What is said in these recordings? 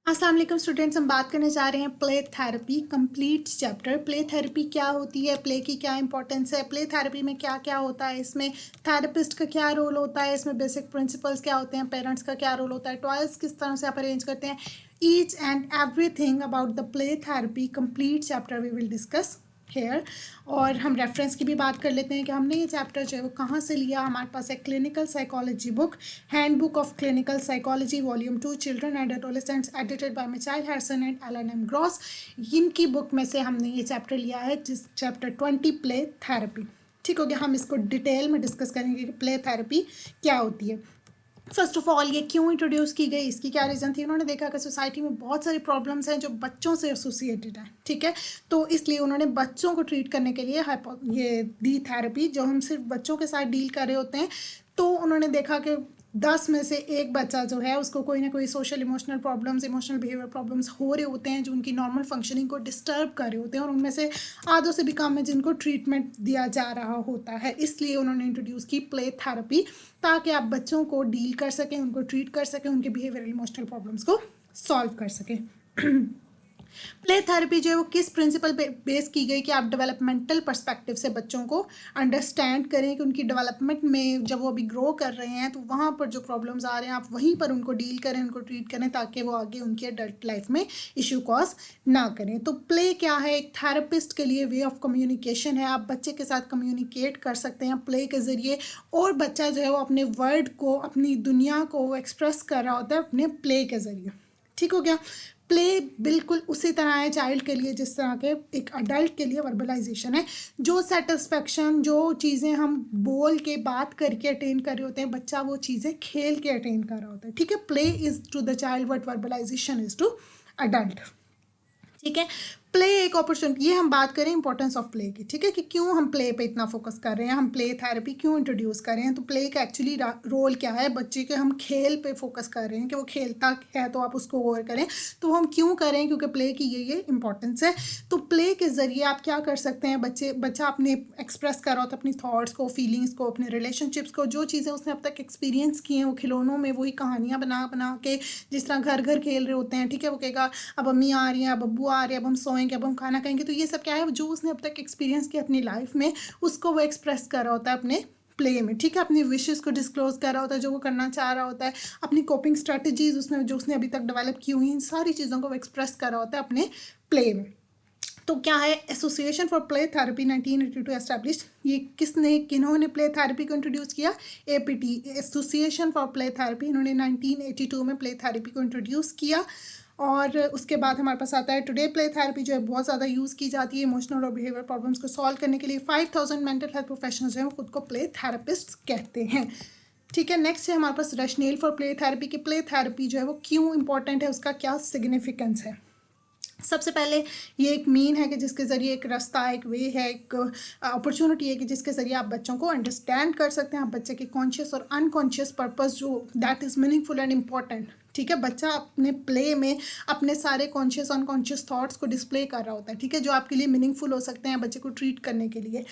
अस्सलाम वालेकुम स्टूडेंट्स, हम बात करने जा रहे हैं play therapy complete chapter. Play therapy क्या होती है, प्ले की क्या इंपॉर्टेंस है, प्ले थेरेपी में क्या क्या होता है, इसमें थेरेपिस्ट का क्या रोल होता है, इसमें बेसिक प्रिंसिपल्स क्या होते हैं, पेरेंट्स का क्या रोल होता है, टॉयज किस तरह से आप अरेंज करते हैं, each and everything about the play therapy complete chapter we will discuss here. और हम रेफरेंस की भी बात कर लेते हैं कि हमने ये चैप्टर जो है वो कहाँ से लिया। हमारे पास एक clinical psychology book, handbook of clinical psychology volume 2, children and adolescents, edited by Michael Harrison and Alan M Gross. इनकी बुक में से हमने ये चैप्टर लिया है, जिस चैप्टर 20 प्ले थेरेपी। ठीक हो गया। हम इसको डिटेल में डिस्कस करेंगे कि प्ले थेरेपी क्या होती है। फर्स्ट ऑफ ऑल, ये क्यों इंट्रोड्यूस की गई, इसकी क्या रीज़न थी। उन्होंने देखा कि सोसाइटी में बहुत सारी प्रॉब्लम्स हैं जो बच्चों से एसोसिएटेड हैं, ठीक है। तो इसलिए उन्होंने बच्चों को ट्रीट करने के लिए ये दी थेरेपी, जो हम सिर्फ बच्चों के साथ डील कर रहे होते हैं। तो उन्होंने देखा कि 10 में से एक बच्चा जो है उसको कोई ना कोई social emotional problems, emotional behaviour problems हो रहे होते हैं जो उनकी नॉर्मल फंक्शनिंग को डिस्टर्ब कर रहे होते हैं, और उनमें से आधों से भी कम है जिनको ट्रीटमेंट दिया जा रहा होता है। इसलिए उन्होंने इंट्रोड्यूस की प्ले थेरेपी, ताकि आप बच्चों को डील कर सकें, उनको ट्रीट कर सकें, उनके बिहेवियरल इमोशनल प्रॉब्लम्स को सॉल्व कर सकें। प्ले थेरेपी जो है वो किस प्रिंसिपल पे बेस की गई कि आप डेवलपमेंटल पर्सपेक्टिव से बच्चों को अंडरस्टैंड करें कि उनकी डेवलपमेंट में जब वो अभी ग्रो कर रहे हैं तो वहाँ पर जो प्रॉब्लम्स आ रहे हैं आप वहीं पर उनको डील करें, उनको ट्रीट करें, ताकि वो आगे उनकी एडल्ट लाइफ में इशू कॉज ना करें। तो प्ले क्या है, एक थेरेपिस्ट के लिए वे ऑफ कम्युनिकेशन है। आप बच्चे के साथ कम्युनिकेट कर सकते हैं प्ले के ज़रिए, और बच्चा जो है वो अपने वर्ड को, अपनी दुनिया को वो एक्सप्रेस कर रहा होता है अपने प्ले के ज़रिए। ठीक हो गया। प्ले बिल्कुल उसी तरह है चाइल्ड के लिए जिस तरह के एक अडल्ट के लिए वर्बलाइजेशन है। जो सेटिस्फेक्शन, जो चीज़ें हम बोल के बात करके अटेन कर रहे होते हैं, बच्चा वो चीज़ें खेल के अटेन कर रहा होता है। ठीक है। Play is to the child what verbalisation is to adult. ठीक है। प्ले एक अपॉर्चुनिटी, ये हम बात करें इंपॉर्टेंस ऑफ प्ले की, ठीक है, कि क्यों हम प्ले पे इतना फोकस कर रहे हैं, हम प्ले थेरेपी क्यों इंट्रोड्यूस कर रहे हैं। तो प्ले का एक्चुअली रोल क्या है, बच्चे के हम खेल पे फोकस कर रहे हैं कि वो खेलता है तो आप उसको गौर करें। तो हम क्यों करें, क्योंकि प्ले की ये इंपॉर्टेंस है। तो प्ले के ज़रिए आप क्या कर सकते हैं, बच्चा अपने एक्सप्रेस कर रहा होता है अपनी थाट्स को, फीलिंग्स को, अपने रिलेशनशिप्स को, जो चीज़ें उसने अब तक एक्सपीरियंस की हैं वो खिलौनों में वही कहानियाँ बना बना के, जिस तरह घर घर खेल रहे होते हैं, ठीक है। वो कहेगा अब अम्मी आ रही हैं, अब अब्बू आ रहे हैं, अब हम सोएंगे, अब हम खाना खाएंगे। तो ये सब क्या है, जो उसने अब तक एक्सपीरियंस किया अपनी लाइफ में, उसको वो एक्सप्रेस कर रहा होता है अपने प्ले में। ठीक है। अपनी विशेस को डिस्क्लोज कर रहा होता है, जो वो करना चाह रहा होता है, अपनी कोपिंग स्ट्रेटजीज उसने जो उसने अभी तक डेवलप की हुई, इन सारी चीज़ों को वो एक्सप्रेस कर रहा होता है अपने प्ले में। तो क्या है, association for play therapy 1982 establish. ये किन्होंने प्ले थेरेपी को इंट्रोड्यूस किया, APT, association for play therapy. इन्होंने 1982 में प्ले थेरेपी को इंट्रोड्यूस किया। और उसके बाद हमारे पास आता है टुडे प्ले थेरेपी, जो है बहुत ज़्यादा यूज़ की जाती है इमोशनल और बिहेवियर प्रॉब्लम्स को सॉल्व करने के लिए। 5000 मेंटल हेल्थ प्रोफेशनल्स जो हैं वो खुद को प्ले थेरेपिस्ट कहते हैं। ठीक है। नेक्स्ट है हमारे पास रैशनेल फॉर प्ले थेरेपी, की प्ले थेरेपी जो है वो क्यों इंपॉर्टेंट है, उसका क्या सिग्निफिकेंस है। सबसे पहले ये एक मीन है कि जिसके ज़रिए, एक रास्ता, एक वे है, एक अपॉर्चुनिटी है कि जिसके ज़रिए आप बच्चों को अंडरस्टैंड कर सकते हैं, आप बच्चे के कॉन्शियस और अनकॉन्शियस पर्पस जो that is meaningful and important. ठीक है। बच्चा अपने प्ले में अपने सारे कॉन्शियस अनकॉन्शियस थॉट्स को डिस्प्ले कर रहा होता है, ठीक है, जो आपके लिए मीनिंगफुल हो सकते हैं बच्चे को ट्रीट करने के लिए।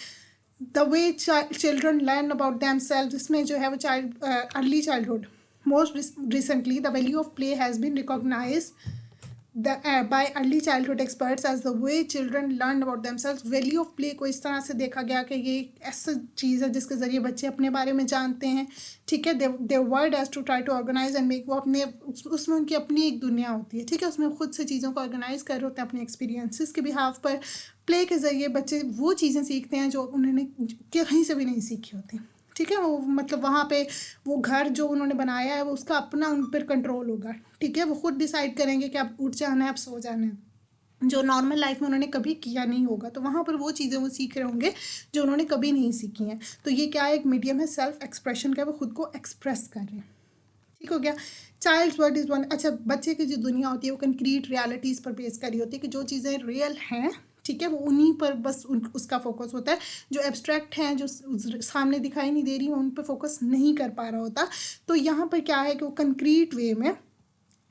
The way children learn about themselves, इसमें जो है वो early childhood, most recently the value of play has been recognise by early childhood experts as the way children learn about themselves। Value of play को इस तरह से देखा गया कि ये ऐसा चीज़ है जिसके ज़रिए बच्चे अपने बारे में जानते हैं। ठीक है। Their world as to try to organise and make, वो अपने उसमें उनकी अपनी एक दुनिया होती है। ठीक है। उसमें खुद से चीज़ों को ऑर्गेनाइज कर रहे होते हैं अपने एक्सपीरियंसेस के बिहाफ पर। प्ले के ज़रिए बच्चे वो चीज़ें सीखते हैं जो उन्होंने कहीं से भी नहीं सीखी होती। ठीक है। वो मतलब वहाँ पे वो घर जो उन्होंने बनाया है वो उसका अपना उन पर कंट्रोल होगा। ठीक है। वो खुद डिसाइड करेंगे कि आप उठ जाना है, आप सो जाना है, जो नॉर्मल लाइफ में उन्होंने कभी किया नहीं होगा। तो वहाँ पर वो चीज़ें वो सीख रहे होंगे जो उन्होंने कभी नहीं सीखी हैं। तो ये क्या है, एक मीडियम है सेल्फ एक्सप्रेशन का, वो खुद को एक्सप्रेस कर रहे हैं। ठीक हो गया। Child's world is one. अच्छा, बच्चे की जो दुनिया होती है वो कंक्रीट रियलिटीज़ पर बेस करी होती है, कि जो चीज़ें रियल हैं, ठीक है, वो उन्हीं पर बस उसका फोकस होता है। जो एब्स्ट्रैक्ट हैं, जो सामने दिखाई नहीं दे रही, उन पर फोकस नहीं कर पा रहा होता। तो यहाँ पर क्या है कि वो कंक्रीट वे में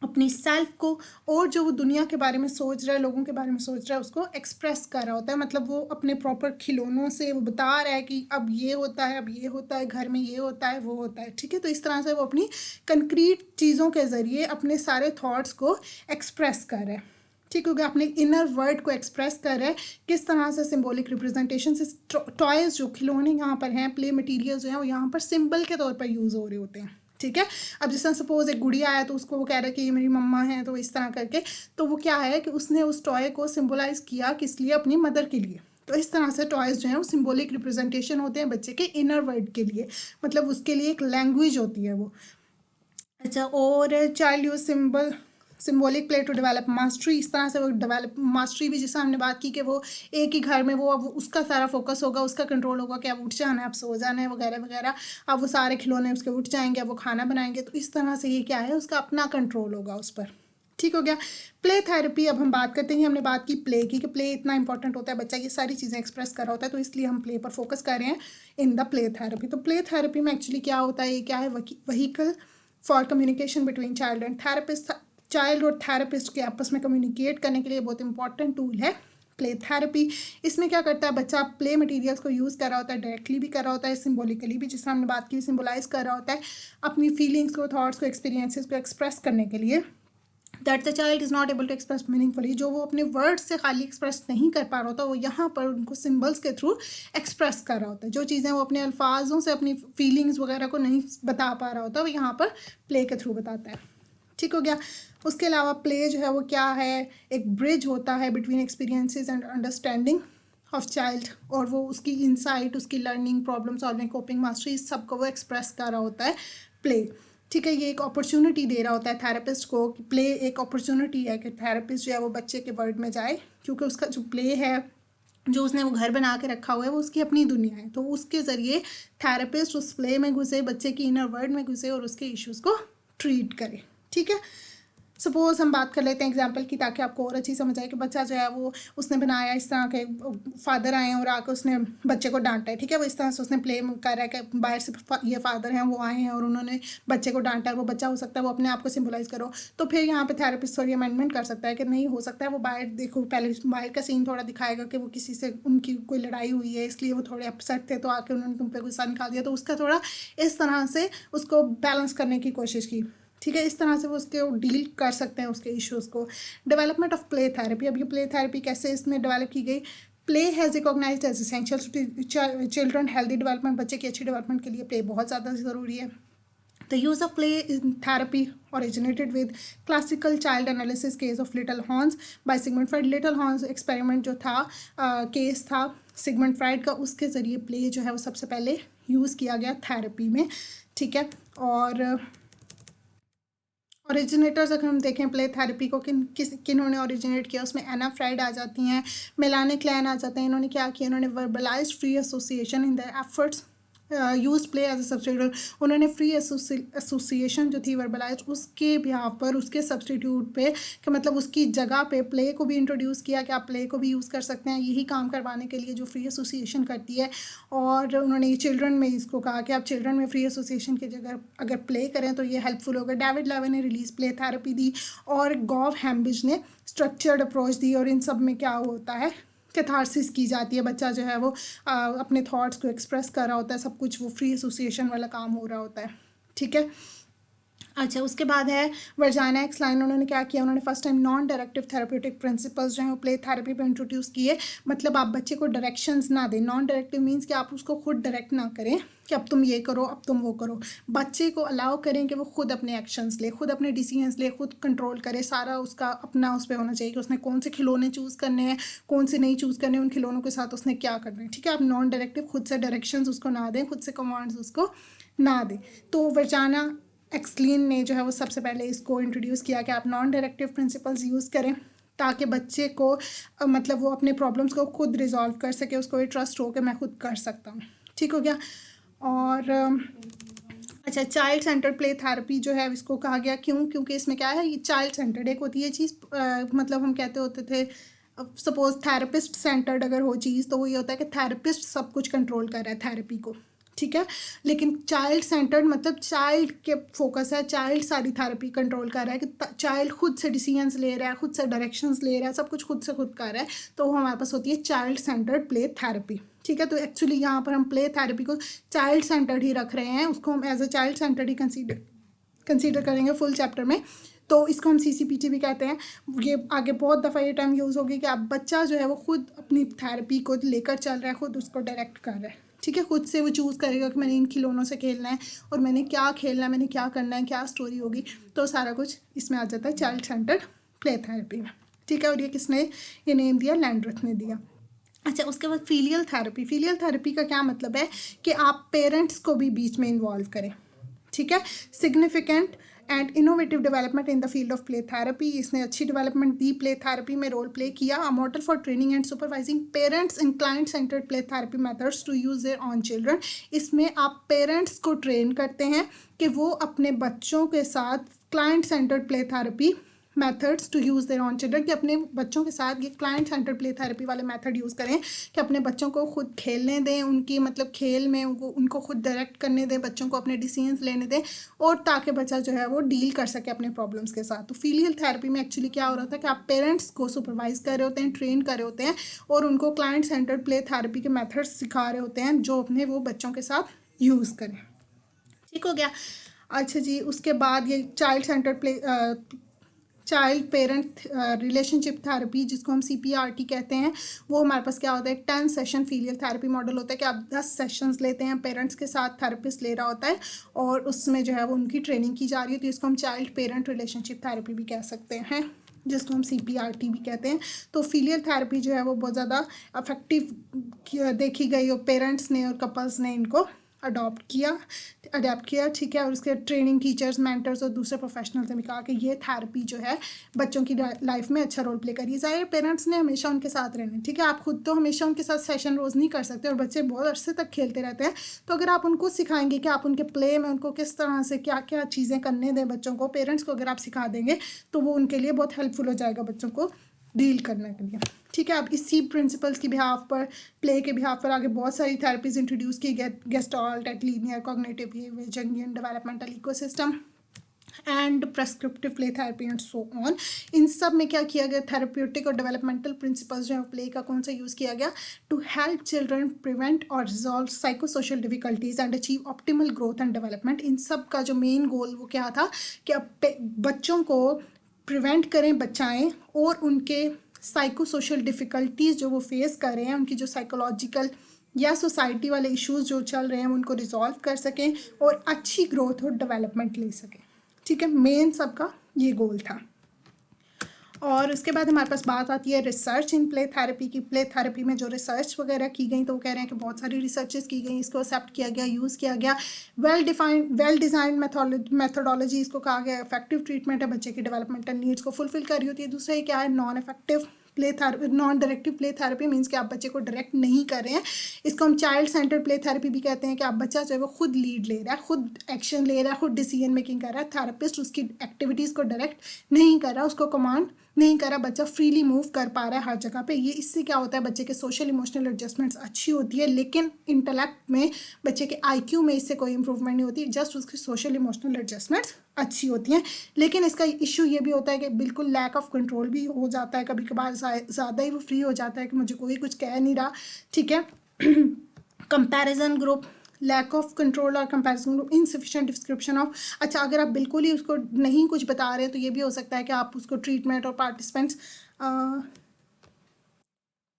अपनी सेल्फ को और जो वो दुनिया के बारे में सोच रहा है, लोगों के बारे में सोच रहा है, उसको एक्सप्रेस कर रहा होता है। मतलब वो अपने प्रॉपर खिलौनों से वो बता रहा है कि अब ये होता है, अब ये होता है, घर में ये होता है, वो होता है, ठीक है। तो इस तरह से वो अपनी कंक्रीट चीज़ों के ज़रिए अपने सारे थॉट्स को एक्सप्रेस कर रहा है, ठीक हो गया। अपने इनर वर्ड को एक्सप्रेस कर रहा है किस तरह से, सिंबॉलिक रिप्रेजेंटेशन से। टॉयज़ जो खिलौने यहाँ पर हैं, प्ले मटेरियल्स जो हैं, वो यहाँ पर सिंबल के तौर पर यूज़ हो रहे होते हैं, ठीक है। अब जिस तरह सपोज एक गुड़िया आया तो उसको वो कह रहा है कि ये मेरी मम्मा है, तो इस तरह करके, तो वो क्या है कि उसने उस टॉय को सिंबलाइज किया किस लिए, अपनी मदर के लिए। तो इस तरह से टॉयज़ जो हैं वो सिंबॉलिक रिप्रेजेंटेशन होते हैं बच्चे के इनर वर्ड के लिए, मतलब उसके लिए एक लैंग्वेज होती है वो। अच्छा, और child use symbolic play to develop mastery. इस तरह से वो डेवलप मास्टरी भी, जैसे हमने बात की कि वो एक ही घर में वो, अब उसका सारा फोकस होगा, उसका कंट्रोल होगा कि अब उठ जाना है, अब सो जाना है, वगैरह वगैरह। अब वो सारे खिलौने उसके उठ जाएंगे, अब वो खाना बनाएंगे, तो इस तरह से ये क्या है, उसका अपना कंट्रोल होगा उस पर, ठीक हो गया। प्ले थेरेपी, अब हम बात करते हैं, हमने बात की प्ले की कि प्ले इतना इंपॉर्टेंट होता है, बच्चा ये सारी चीज़ें एक्सप्रेस कर रहा होता है, तो इसलिए हम प्ले पर फोकस कर रहे हैं इन द प्ले थेरेपी। तो प्ले थेरेपी में एक्चुअली क्या होता है, ये क्या है, vehicle for communication between child and therapist. Child और थेरेपिस्ट के आपस में कम्युनिकेट करने के लिए बहुत इंपॉर्टेंट टूल है प्ले थेरेपी। इसमें क्या करता है, बच्चा प्ले मटेरियल्स को यूज़ कर रहा होता है, डायरेक्टली भी कर रहा होता है, सिंबॉलिकली भी, जिस तरह हमने बात की, सिंबलाइज कर रहा होता है अपनी फीलिंग्स को, थॉट्स को, एक्सपीरियंसेस को एक्सप्रेस करने के लिए। That the child is not able to express meaningfully, जो वो अपने वर्ड्स से खाली एक्सप्रेस नहीं कर पा रहा होता, वो यहाँ पर उनको सिम्बल्स के थ्रू एक्सप्रेस कर रहा होता है। जो चीज़ें वो अपने अल्फाजों से अपनी फीलिंग्स वगैरह को नहीं बता पा रहा होता, वो यहाँ पर प्ले के थ्रू बताता है, ठीक हो गया। उसके अलावा प्ले जो है वो क्या है, एक ब्रिज होता है between experiences and understanding of child, और वो उसकी इंसाइट, उसकी learning, problem solving, coping, mastery, इस सब को वो एक्सप्रेस कर रहा होता है प्ले, ठीक है। ये एक अपॉर्चुनिटी दे रहा होता है थेरेपिस्ट को कि प्ले एक अपॉर्चुनिटी है कि थेरेपिस्ट जो है वो बच्चे के वर्ड में जाए, क्योंकि उसका जो प्ले है, जो उसने वो घर बना के रखा हुआ है, वो उसकी अपनी दुनिया है, तो उसके ज़रिए थेरेपिस्ट उस प्ले में घुसे, बच्चे की इनर वर्ल्ड में घुसे और उसके इश्यूज़ को ट्रीट करे, ठीक है। सपोज़ हम बात कर लेते हैं एग्जांपल की, ताकि आपको और अच्छी समझ आए कि बच्चा जो है वो, उसने बनाया इस तरह के, फादर आए हैं और आकर उसने बच्चे को डांटा है, ठीक है। वो इस तरह से उसने प्ले कर रहा है कि बाहर से ये फादर हैं, वो आए हैं और उन्होंने बच्चे को डांटा है। वो बच्चा हो सकता है वो अपने आप को सिम्बलाइज करो, तो फिर यहाँ पे थेरेपिस्ट थोड़ी अमेंडमेंट कर सकता है कि नहीं, हो सकता है वो बाहर देखो, पहले बाहर का सीन थोड़ा दिखाएगा कि वो किसी से, उनकी कोई लड़ाई हुई है, इसलिए वो थोड़े अपसेट थे, तो आके उन्होंने तुम पे गुस्सा निकाल दिया, तो उसका थोड़ा इस तरह से उसको बैलेंस करने की कोशिश की, ठीक है। इस तरह से वो उसके डील कर सकते हैं उसके इश्यूज़ को। डेवलपमेंट ऑफ प्ले थेरेपी, अब ये प्ले थेरेपी कैसे इसमें डेवलप की गई। Play has recognised as essential children healthy development, बच्चे की अच्छी डेवलपमेंट के लिए प्ले बहुत ज़्यादा ज़रूरी है। The use of play in therapy originated with classical child analysis case of little Hans by Sigmund Freud. Little Hans experiment जो था, केस था सिगमंड फ्राइड का, उसके ज़रिए प्ले जो है वो सबसे पहले यूज़ किया गया थेरेपी में, ठीक है। और ओरिजिनेटर्स अगर हम देखें प्ले थेरेपी को, किन्होंने ओरिजिनेट किया, उसमें एना फ्राइड आ जाती हैं, मेलानी क्लैन आ जाते हैं। इन्होंने क्या किया, इन्होंने verbalise free association in the efforts use play as a substitute. उन्होंने फ्री एसोसिएशन जो थी वर्बलाइज, उसके बिहाफ पर, उसके सब्सटीट्यूट पे, कि मतलब उसकी जगह पे प्ले को भी इंट्रोड्यूस किया कि आप प्ले को भी यूज़ कर सकते हैं, यही काम करवाने के लिए जो फ्री एसोसिएशन करती है। और उन्होंने ये चिल्ड्रन में इसको कहा कि आप चिल्ड्रन में फ्री एसोसिएशन की जगह अगर प्ले करें तो ये हेल्पफुल होगा। डेविड लेविन ने रिलीज प्ले थेरेपी दी, और गॉव हैम्बिज ने स्ट्रक्चर्ड अप्रोच दी। और इन सब में क्या होता है, कैथारसिस की जाती है, बच्चा जो है वो अपने थॉट्स को एक्सप्रेस कर रहा होता है, सब कुछ वो फ्री एसोसिएशन वाला काम हो रहा होता है, ठीक है। अच्छा, उसके बाद है वर्जाना एक्सलाइन। उन्होंने क्या किया, उन्होंने first time non directive therapeutic principles जो हैं वो प्ले थेरेपी पे इंट्रोड्यूस किए। मतलब आप बच्चे को डायरेक्शंस ना दें। नॉन डायरेक्टिव मीन्स कि आप उसको खुद डायरेक्ट ना करें कि अब तुम ये करो, अब तुम वो करो। बच्चे को अलाउ करें कि वो खुद अपने एक्शंस ले, खुद अपने डिसीजंस ले, खुद कंट्रोल करे। सारा उसका अपना उस पर होना चाहिए कि उसने कौन से खिलौने चूज़ करने हैं, कौन से नहीं चूज़ करने, उन खिलौनों के साथ उसने क्या करना है, ठीक है। आप नॉन डायरेक्टिव, खुद से डायरेक्शंस उसको ना दें, खुद से कमांड्स उसको ना दें। तो वर्जाना एक्सलीन ने जो है वो सबसे पहले इसको इंट्रोड्यूस किया कि आप नॉन डायरेक्टिव प्रिंसिपल्स यूज़ करें, ताकि बच्चे को मतलब वो अपने प्रॉब्लम्स को खुद रिजॉल्व कर सके, उसको ये ट्रस्ट हो कि मैं खुद कर सकता हूँ, ठीक हो गया। और अच्छा, चाइल्ड सेंटर्ड प्ले थेरेपी जो है इसको कहा गया, क्योंकि इसमें क्या है, ये चाइल्ड सेंटर्ड एक होती है चीज़, मतलब हम कहते होते थे, सपोज थेरेपिस्ट सेंटर्ड अगर हो चीज़, तो वो ये होता है कि थेरेपिस्ट सब कुछ कंट्रोल कर रहा है थेरेपी को, ठीक है। लेकिन चाइल्ड सेंटर्ड मतलब चाइल्ड के फोकस है, चाइल्ड सारी थेरेपी कंट्रोल कर रहा है कि चाइल्ड खुद से डिसीजंस ले रहा है, खुद से डायरेक्शंस ले रहा है, सब कुछ खुद से खुद कर रहा है, तो वो हमारे पास होती है चाइल्ड सेंटर्ड प्ले थेरेपी। ठीक है, तो एक्चुअली यहाँ पर हम प्ले थेरेपी को चाइल्ड सेंटर्ड ही रख रहे हैं, उसको हम एज अ चाइल्ड सेंटर्ड ही कंसीडर करेंगे फुल चैप्टर में। तो इसको हम CCPT भी कहते हैं। ये आगे बहुत दफ़ा ये टर्म यूज़ होगी कि आप बच्चा जो है वो खुद अपनी थेरेपी को लेकर चल रहा है, खुद उसको डायरेक्ट कर रहा है। ठीक है, खुद से वो चूज़ करेगा कि मैंने इन खिलौनों से खेलना है और मैंने क्या खेलना है, मैंने क्या करना है, क्या स्टोरी होगी, तो सारा कुछ इसमें आ जाता है चाइल्ड सेंटर्ड प्ले थेरेपी में। ठीक है, और ये किसने ये नेम दिया? लैंडरथ ने दिया। अच्छा, उसके बाद फीलियल थेरेपी। फीलियल थेरेपी का क्या मतलब है कि आप पेरेंट्स को भी बीच में इन्वॉल्व करें। ठीक है, significant and innovative development in the field of play therapy. इसने अच्छी डेवलपमेंट दी प्ले थेरेपी में, रोल प्ले किया। A model for training and supervising parents in client centred play therapy methods to use their own children. इसमें आप parents को train करते हैं कि वो अपने बच्चों के साथ client centred play therapy methods to use their own children, कि अपने बच्चों के साथ ये क्लाइंट सेंटर प्ले थेरेपी वाले मेथड यूज़ करें कि अपने बच्चों को खुद खेलने दें, उनकी मतलब खेल में उनको खुद डायरेक्ट करने दें, बच्चों को अपने डिसीजंस लेने दें, और ताकि बच्चा जो है वो डील कर सके अपने प्रॉब्लम्स के साथ। तो फीलियल थेरेपी में एक्चुअली क्या हो रहा था कि आप पेरेंट्स को सुपरवाइज कर रहे होते हैं, ट्रेन कर रहे होते हैं, और उनको क्लाइंट सेंटर प्ले थेरेपी के मेथड्स सिखा रहे होते हैं जो अपने वो बच्चों के साथ यूज़ करें। ठीक हो गया। अच्छा जी, उसके बाद ये child centre play child parent relationship therapy, जिसको हम CPRT कहते हैं, वो हमारे पास क्या होता है? 10 सेशन फीलियल थेरेपी मॉडल होता है कि आप 10 सेशंस लेते हैं, पेरेंट्स के साथ थेरेपिस्ट ले रहा होता है, और उसमें जो है वो उनकी ट्रेनिंग की जा रही है। तो इसको हम चाइल्ड पेरेंट रिलेशनशिप थेरेपी भी कह सकते हैं, जिसको हम CPRT भी कहते हैं। तो फीलियल थेरेपी जो है वो बहुत ज़्यादा अफेक्टिव देखी गई, और पेरेंट्स ने और कपल्स ने इनको अडेप्ट किया। ठीक है, और उसके ट्रेनिंग टीचर्स, मेंटर्स और दूसरे प्रोफेशनल्स ने भी कहा कि ये थेरेपी जो है बच्चों की लाइफ में अच्छा रोल प्ले करिए। ज़ाहिर पेरेंट्स ने हमेशा उनके साथ रहना है। ठीक है, आप खुद तो हमेशा उनके साथ सेशन रोज़ नहीं कर सकते, और बच्चे बहुत अरसे तक खेलते रहते हैं। तो अगर आप उनको सिखाएंगे कि आप उनके प्ले में उनको किस तरह से क्या क्या चीज़ें करने दें बच्चों को, पेरेंट्स को अगर आप सिखा देंगे, तो वो उनके लिए बहुत हेल्पफुल हो जाएगा बच्चों को डील करने के लिए। ठीक है, अब इसी प्रिंसिपल्स की बिहाफ पर, प्ले के बिहाफ पर आगे बहुत सारी थेरेपीज इंट्रोड्यूस की, gestalt, linear, cognitive behaviour, Jungian, developmental ecosystem and prescriptive play therapy and so on. इन सब में क्या किया गया? थेरेप्यूटिक और डेवलपमेंटल प्रिंसिपल्स जो है प्ले का कौन सा यूज़ किया गया? टू हेल्प चिल्ड्रन प्रिवेंट और resolve psychosocial difficulties and achieve optimal growth and development. इन सब का जो मेन गोल वो क्या था कि अब बच्चों को प्रिवेंट करें, बचाएं, और उनके साइको सोशल डिफ़िकल्टीज़ जो वो फेस कर रहे हैं, उनकी जो साइकोलॉजिकल या सोसाइटी वाले इश्यूज़ जो चल रहे हैं, उनको रिजॉल्व कर सकें और अच्छी ग्रोथ और डेवलपमेंट ले सकें। ठीक है, मेन सबका ये गोल था। और उसके बाद हमारे पास बात आती है रिसर्च इन प्ले थेरेपी की। प्ले थेरेपी में जो रिसर्च वगैरह की गई, तो वो कह रहे हैं कि बहुत सारी रिसर्चेस की गई, इसको एक्सेप्ट किया गया, यूज़ किया गया। वेल डिज़ाइन मेथोडोलॉजी, इसको कहा गया इफेक्टिव ट्रीटमेंट है, बच्चे की डेवलपमेंटल नीड्स को फुलफिल कर रही होती है। दूसरा ये क्या है? Non effective play therapy, non directive play therapy means कि आप बच्चे को डायरेक्ट नहीं कर रहे हैं। इसको हम चाइल्ड सेंटर्ड प्ले थेरेपी भी कहते हैं कि आप बच्चा जो है वो खुद लीड ले रहा है, खुद एक्शन ले रहा है, खुद डिसीजन मेकिंग कर रहा है। थेरेपिस्ट उसकी एक्टिविटीज़ को डायरेक्ट नहीं कर रहा, उसको कमांड नहीं कर रहा, बच्चा फ्रीली मूव कर पा रहा है हर जगह पे। ये इससे क्या होता है? बच्चे के सोशल इमोशनल एडजस्टमेंट्स अच्छी होती है, लेकिन इंटेलेक्ट में, बच्चे के IQ में इससे कोई इंप्रूवमेंट नहीं होती, जस्ट उसकी सोशल इमोशनल एडजस्टमेंट्स अच्छी होती हैं। लेकिन इसका इशू ये भी होता है कि बिल्कुल लैक ऑफ कंट्रोल भी हो जाता है, कभी कभार ज़्यादा ही वो फ्री हो जाता है कि मुझे कोई कुछ कह नहीं रहा। ठीक है, comparison group, lack of control और comparison group, insufficient description of. अच्छा, अगर आप बिल्कुल ही उसको नहीं कुछ बता रहे तो ये भी हो सकता है कि आप उसको ट्रीटमेंट और पार्टिसिपेंट्स,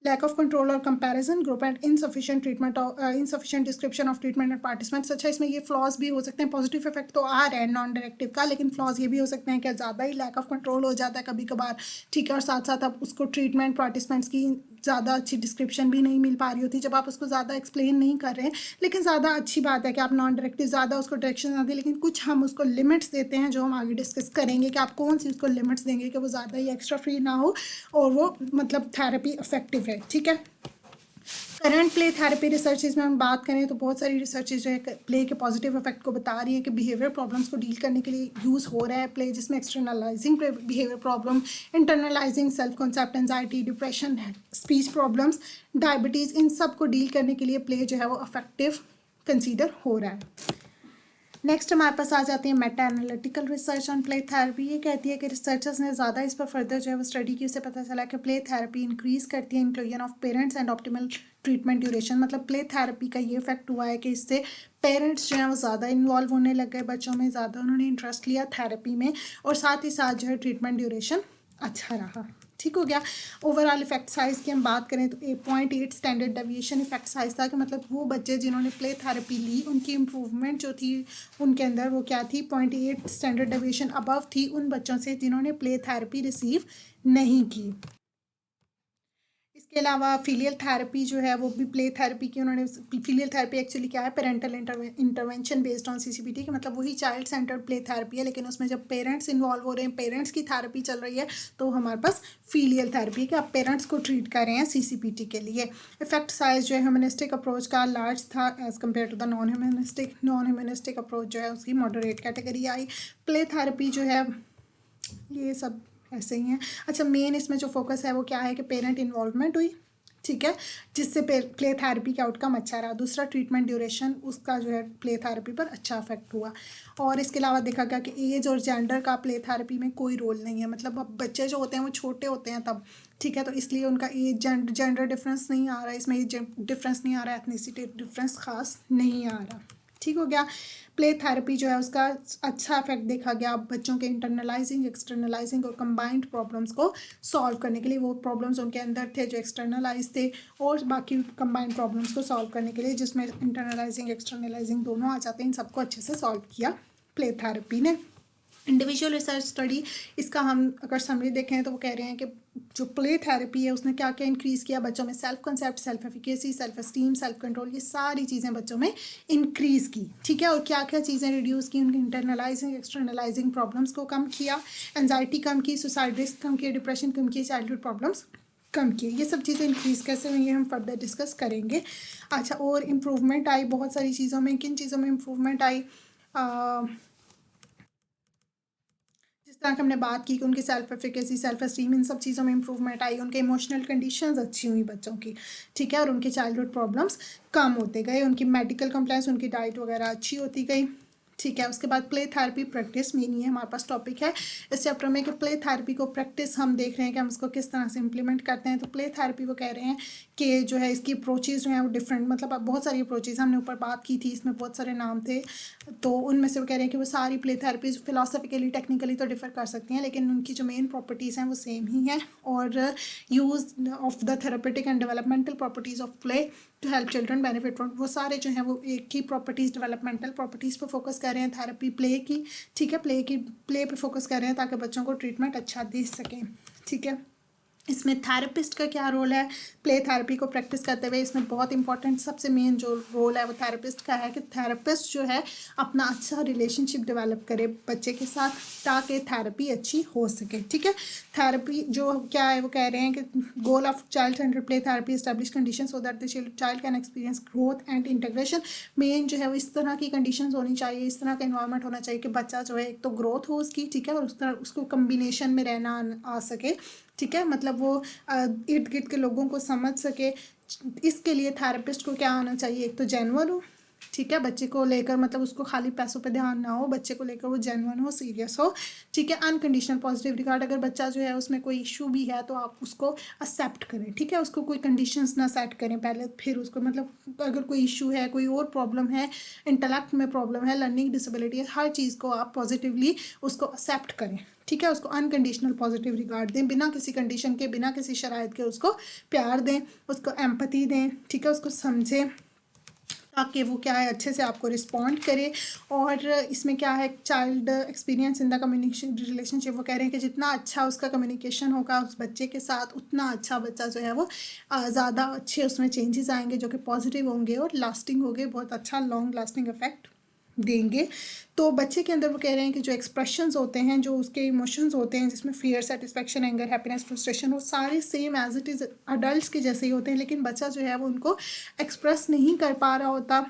लैक ऑफ कंट्रोल और comparison group and insufficient treatment और insufficient description of treatment and participants. अच्छा, इसमें ये फ्लॉज भी हो सकते हैं। पॉजिटिव इफेक्ट तो आ रहा है नॉन डायरेक्टिव का, लेकिन फ्लॉज ये भी हो सकते हैं कि ज़्यादा ही लैक ऑफ कंट्रोल हो जाता है कभी कभार। ठीक है, और साथ साथ आप उसको ट्रीटमेंट, पार्टिसिपेंट्स की ज़्यादा अच्छी डिस्क्रिप्शन भी नहीं मिल पा रही होती जब आप उसको ज़्यादा एक्सप्लेन नहीं कर रहे हैं। लेकिन ज़्यादा अच्छी बात है कि आप नॉन डायरेक्टिव ज़्यादा उसको डायरेक्शन आती है, लेकिन कुछ हम उसको लिमिट्स देते हैं जो हम आगे डिस्कस करेंगे कि आप कौन सी उसको लिमिट्स देंगे कि वो ज़्यादा ही एक्स्ट्रा फ्री ना हो और वो मतलब थेरेपी इफेक्टिव है। ठीक है, करंट प्ले थेरेपी रिसर्चेज में हम बात करें तो बहुत सारी रिसर्चेज जो है प्ले के पॉजिटिव इफेक्ट को बता रही है कि बिहेवियर प्रॉब्लम्स को डील करने के लिए यूज़ हो रहा है प्ले, जिसमें externalising behaviour problem, internalising self concept, anxiety, depression, speech problems, diabetes, इन सब को डील करने के लिए प्ले जो है वो इफेक्टिव कंसीडर हो रहा है। नेक्स्ट हमारे पास आ जाती है Meta analytical research on play therapy. ये कहती है कि रिसर्चर्स ने ज़्यादा इस पर फर्दर जो है वो स्टडी की, उससे पता चला कि प्ले थेरेपी इंक्रीज़ करती है inclusion of parents and optimal treatment duration. मतलब प्ले थेरेपी का ये इफेक्ट हुआ है कि इससे पेरेंट्स जो है वो ज़्यादा इन्वॉल्व होने लग गए, बच्चों में ज़्यादा उन्होंने इंटरेस्ट लिया थेरेपी में, और साथ ही साथ जो है ट्रीटमेंट ड्यूरेशन अच्छा रहा। ठीक हो गया। ओवरऑल इफेक्ट साइज की हम बात करें तो 8.8 स्टैंडर्ड डेविएशन इफेक्ट साइज था, कि मतलब वो बच्चे जिन्होंने प्ले थेरेपी ली उनकी इम्प्रूवमेंट जो थी उनके अंदर वो क्या थी, 0.8 स्टैंडर्ड डेविएशन अबव थी उन बच्चों से जिन्होंने प्ले थेरेपी रिसीव नहीं की। इसके अलावा फिलियल थेरेपी जो है वो भी प्ले थेरेपी की उन्होंने, फिलियल थेरेपी एक्चुअली क्या है, पेरेंटल इंटरवेंशन बेस्ड ऑन सीसीपीटी, कि मतलब वही चाइल्ड सेंटर्ड प्ले थेरेपी है, लेकिन उसमें जब पेरेंट्स इन्वॉल्व हो रहे हैं, पेरेंट्स की थेरेपी चल रही है, तो हमारे पास फिलियल थेरेपी है कि आप पेरेंट्स को ट्रीट कर रहे हैं सीसीपीटी के लिए। इफेक्ट साइज जो है ह्यूमनिस्टिक अप्रोच का लार्ज था as compare to the non humanistic approach जो है उसकी मॉडरेट कैटेगरी आई। प्ले थेरेपी जो है ये सब ऐसे ही हैं। अच्छा, मेन इसमें जो फोकस है वो क्या है कि पेरेंट इन्वॉल्वमेंट हुई, ठीक है, जिससे प्ले थेरेपी का आउटकम अच्छा रहा। दूसरा ट्रीटमेंट ड्यूरेशन उसका जो है प्ले थेरेपी पर अच्छा इफेक्ट हुआ। और इसके अलावा देखा गया कि एज और जेंडर का प्ले थेरेपी में कोई रोल नहीं है, मतलब अब बच्चे जो होते हैं वो छोटे होते हैं तब, ठीक है, तो इसलिए उनका एज जेंडर डिफरेंस नहीं आ रहा है इसमें, एज डिफरेंस नहीं आ रहा है, एथनिसिटी डिफरेंस खास नहीं आ रहा। ठीक हो गया। प्ले थेरेपी जो है उसका अच्छा इफेक्ट देखा गया बच्चों के इंटरनलाइजिंग, एक्सटर्नलाइजिंग और कंबाइंड प्रॉब्लम्स को सॉल्व करने के लिए। वो प्रॉब्लम्स उनके अंदर थे जो एक्सटर्नलाइज थे, और बाकी कंबाइंड प्रॉब्लम्स को सॉल्व करने के लिए जिसमें इंटरनलाइजिंग एक्सटर्नलाइजिंग दोनों आ जाते हैं, इन सबको अच्छे से सॉल्व किया प्ले थेरेपी ने। इंडिविजुअल रिसर्च स्टडी, इसका हम अगर समरी देखें तो वो कह रहे हैं कि जो प्ले थेरेपी है उसने क्या क्या इंक्रीज़ किया बच्चों में, self concept, self efficacy, self esteem, self control, ये सारी चीज़ें बच्चों में इंक्रीज़ की, ठीक है। और क्या क्या चीज़ें रिड्यूस की, उनकी इंटरनलाइजिंग एक्सटर्नलाइजिंग प्रॉब्लम्स को कम किया, एंजाइटी कम की, सुसाइड रिस्क कम किया, डिप्रेशन कम की, चाइल्डहुड प्रॉब्लम्स कम किए। ये सब चीज़ें इंक्रीज़ कैसे हुई हैं हम फर्दर डिस्कस करेंगे। अच्छा, और इम्प्रूवमेंट आई बहुत सारी चीज़ों में, किन चीज़ों में इम्प्रूवमेंट आई, जिस तरह कि हमने बात की कि उनकी सेल्फ एफिकेसी, सेल्फ एस्टीम, इन सब चीज़ों में इंप्रूवमेंट आई, उनके इमोशनल कंडीशंस अच्छी हुई बच्चों की, ठीक है, और उनके चाइल्डहुड प्रॉब्लम्स कम होते गए, उनकी मेडिकल कंप्लायंस, उनकी डाइट वगैरह अच्छी होती गई, ठीक है। उसके बाद प्ले थेरेपी प्रैक्टिस मेन ये हमारे पास टॉपिक है इस चैप्टर में कि प्ले थेरेपी को प्रैक्टिस हम देख रहे हैं कि हम उसको किस तरह से इम्प्लीमेंट करते हैं। तो प्ले थेरेपी वो कह रहे हैं कि जो है इसकी अप्रोचेज़ जो हैं वो डिफरेंट, मतलब अब बहुत सारी अप्रोचेज़ हमने ऊपर बात की थी, इसमें बहुत सारे नाम थे, तो उनमें से वो कह रहे हैं कि वो सारी प्ले थेरेपीज फिलोसफिकली टेक्निकली तो डिफर कर सकती हैं, लेकिन उनकी जो मेन प्रॉपर्टीज़ हैं वो सेम ही हैं। और use of the therapeutic and developmental properties of play to help children benefit from, वो सारे जो हैं वो एक ही प्रॉपर्टीज़, डेवलपमेंटल प्रॉपर्टीज़ पर फोकस कर रहे हैं थेरेपी प्ले की, ठीक है, प्ले पे फोकस कर रहे हैं ताकि बच्चों को ट्रीटमेंट अच्छा दे सकें, ठीक है। इसमें थेरेपिस्ट का क्या रोल है प्ले थेरेपी को प्रैक्टिस करते हुए, इसमें बहुत इंपॉर्टेंट सबसे मेन जो रोल है वो थेरेपिस्ट का है कि थेरेपिस्ट जो है अपना अच्छा रिलेशनशिप डेवलप करे बच्चे के साथ ताकि थेरेपी अच्छी हो सके, ठीक है। थेरेपी जो क्या है वो कह रहे हैं कि goal of child centred play therapy establish condition so that the child can experience growth and integration. Main जो है वो इस तरह की कंडीशन होनी चाहिए, इस तरह का इन्वायरमेंट होना चाहिए कि बच्चा जो है एक तो ग्रोथ हो उसकी, ठीक है, और उस तरह उसको कम्बिनेशन में रहना आ सके, ठीक है, मतलब वो इर्द गिर्द के लोगों को समझ सके। इसके लिए थेरेपिस्ट को क्या होना चाहिए, एक तो जेन्युइन हो, ठीक है, बच्चे को लेकर मतलब उसको खाली पैसों पे ध्यान ना हो, बच्चे को लेकर वो जेन्युइन हो, सीरियस हो, ठीक है। अनकंडीशनल पॉजिटिव रिगार्ड, अगर बच्चा जो है उसमें कोई इशू भी है तो आप उसको एक्सेप्ट करें, ठीक है, उसको कोई कंडीशंस ना सेट करें पहले, फिर उसको मतलब अगर कोई इशू है, कोई और प्रॉब्लम है, इंटेलेक्ट में प्रॉब्लम है, लर्निंग डिसेबिलिटी है, हर चीज़ को आप पॉजिटिवली उसको एक्सेप्ट करें, ठीक है, उसको अनकंडीशनल पॉजिटिव रिगार्ड दें, बिना किसी कंडीशन के, बिना किसी शराइत के उसको प्यार दें, उसको एम्पैथी दें, ठीक है, उसको समझें ताकि वो क्या है अच्छे से आपको रिस्पॉन्ड करे। और इसमें क्या है child experience in the communication relationship, वो कह रहे हैं कि जितना अच्छा उसका कम्युनिकेशन होगा उस बच्चे के साथ उतना अच्छा बच्चा जो है वो ज़्यादा अच्छे उसमें चेंजेस आएंगे जो कि पॉजिटिव होंगे और लास्टिंग होंगे, बहुत अच्छा लॉन्ग लास्टिंग इफेक्ट देंगे। तो बच्चे के अंदर वो कह रहे हैं कि जो एक्सप्रेशंस होते हैं, जो उसके इमोशंस होते हैं जिसमें fear, satisfaction, anger, happiness, frustration, वो सारे same as it is adult के जैसे ही होते हैं, लेकिन बच्चा जो है वो उनको एक्सप्रेस नहीं कर पा रहा होता,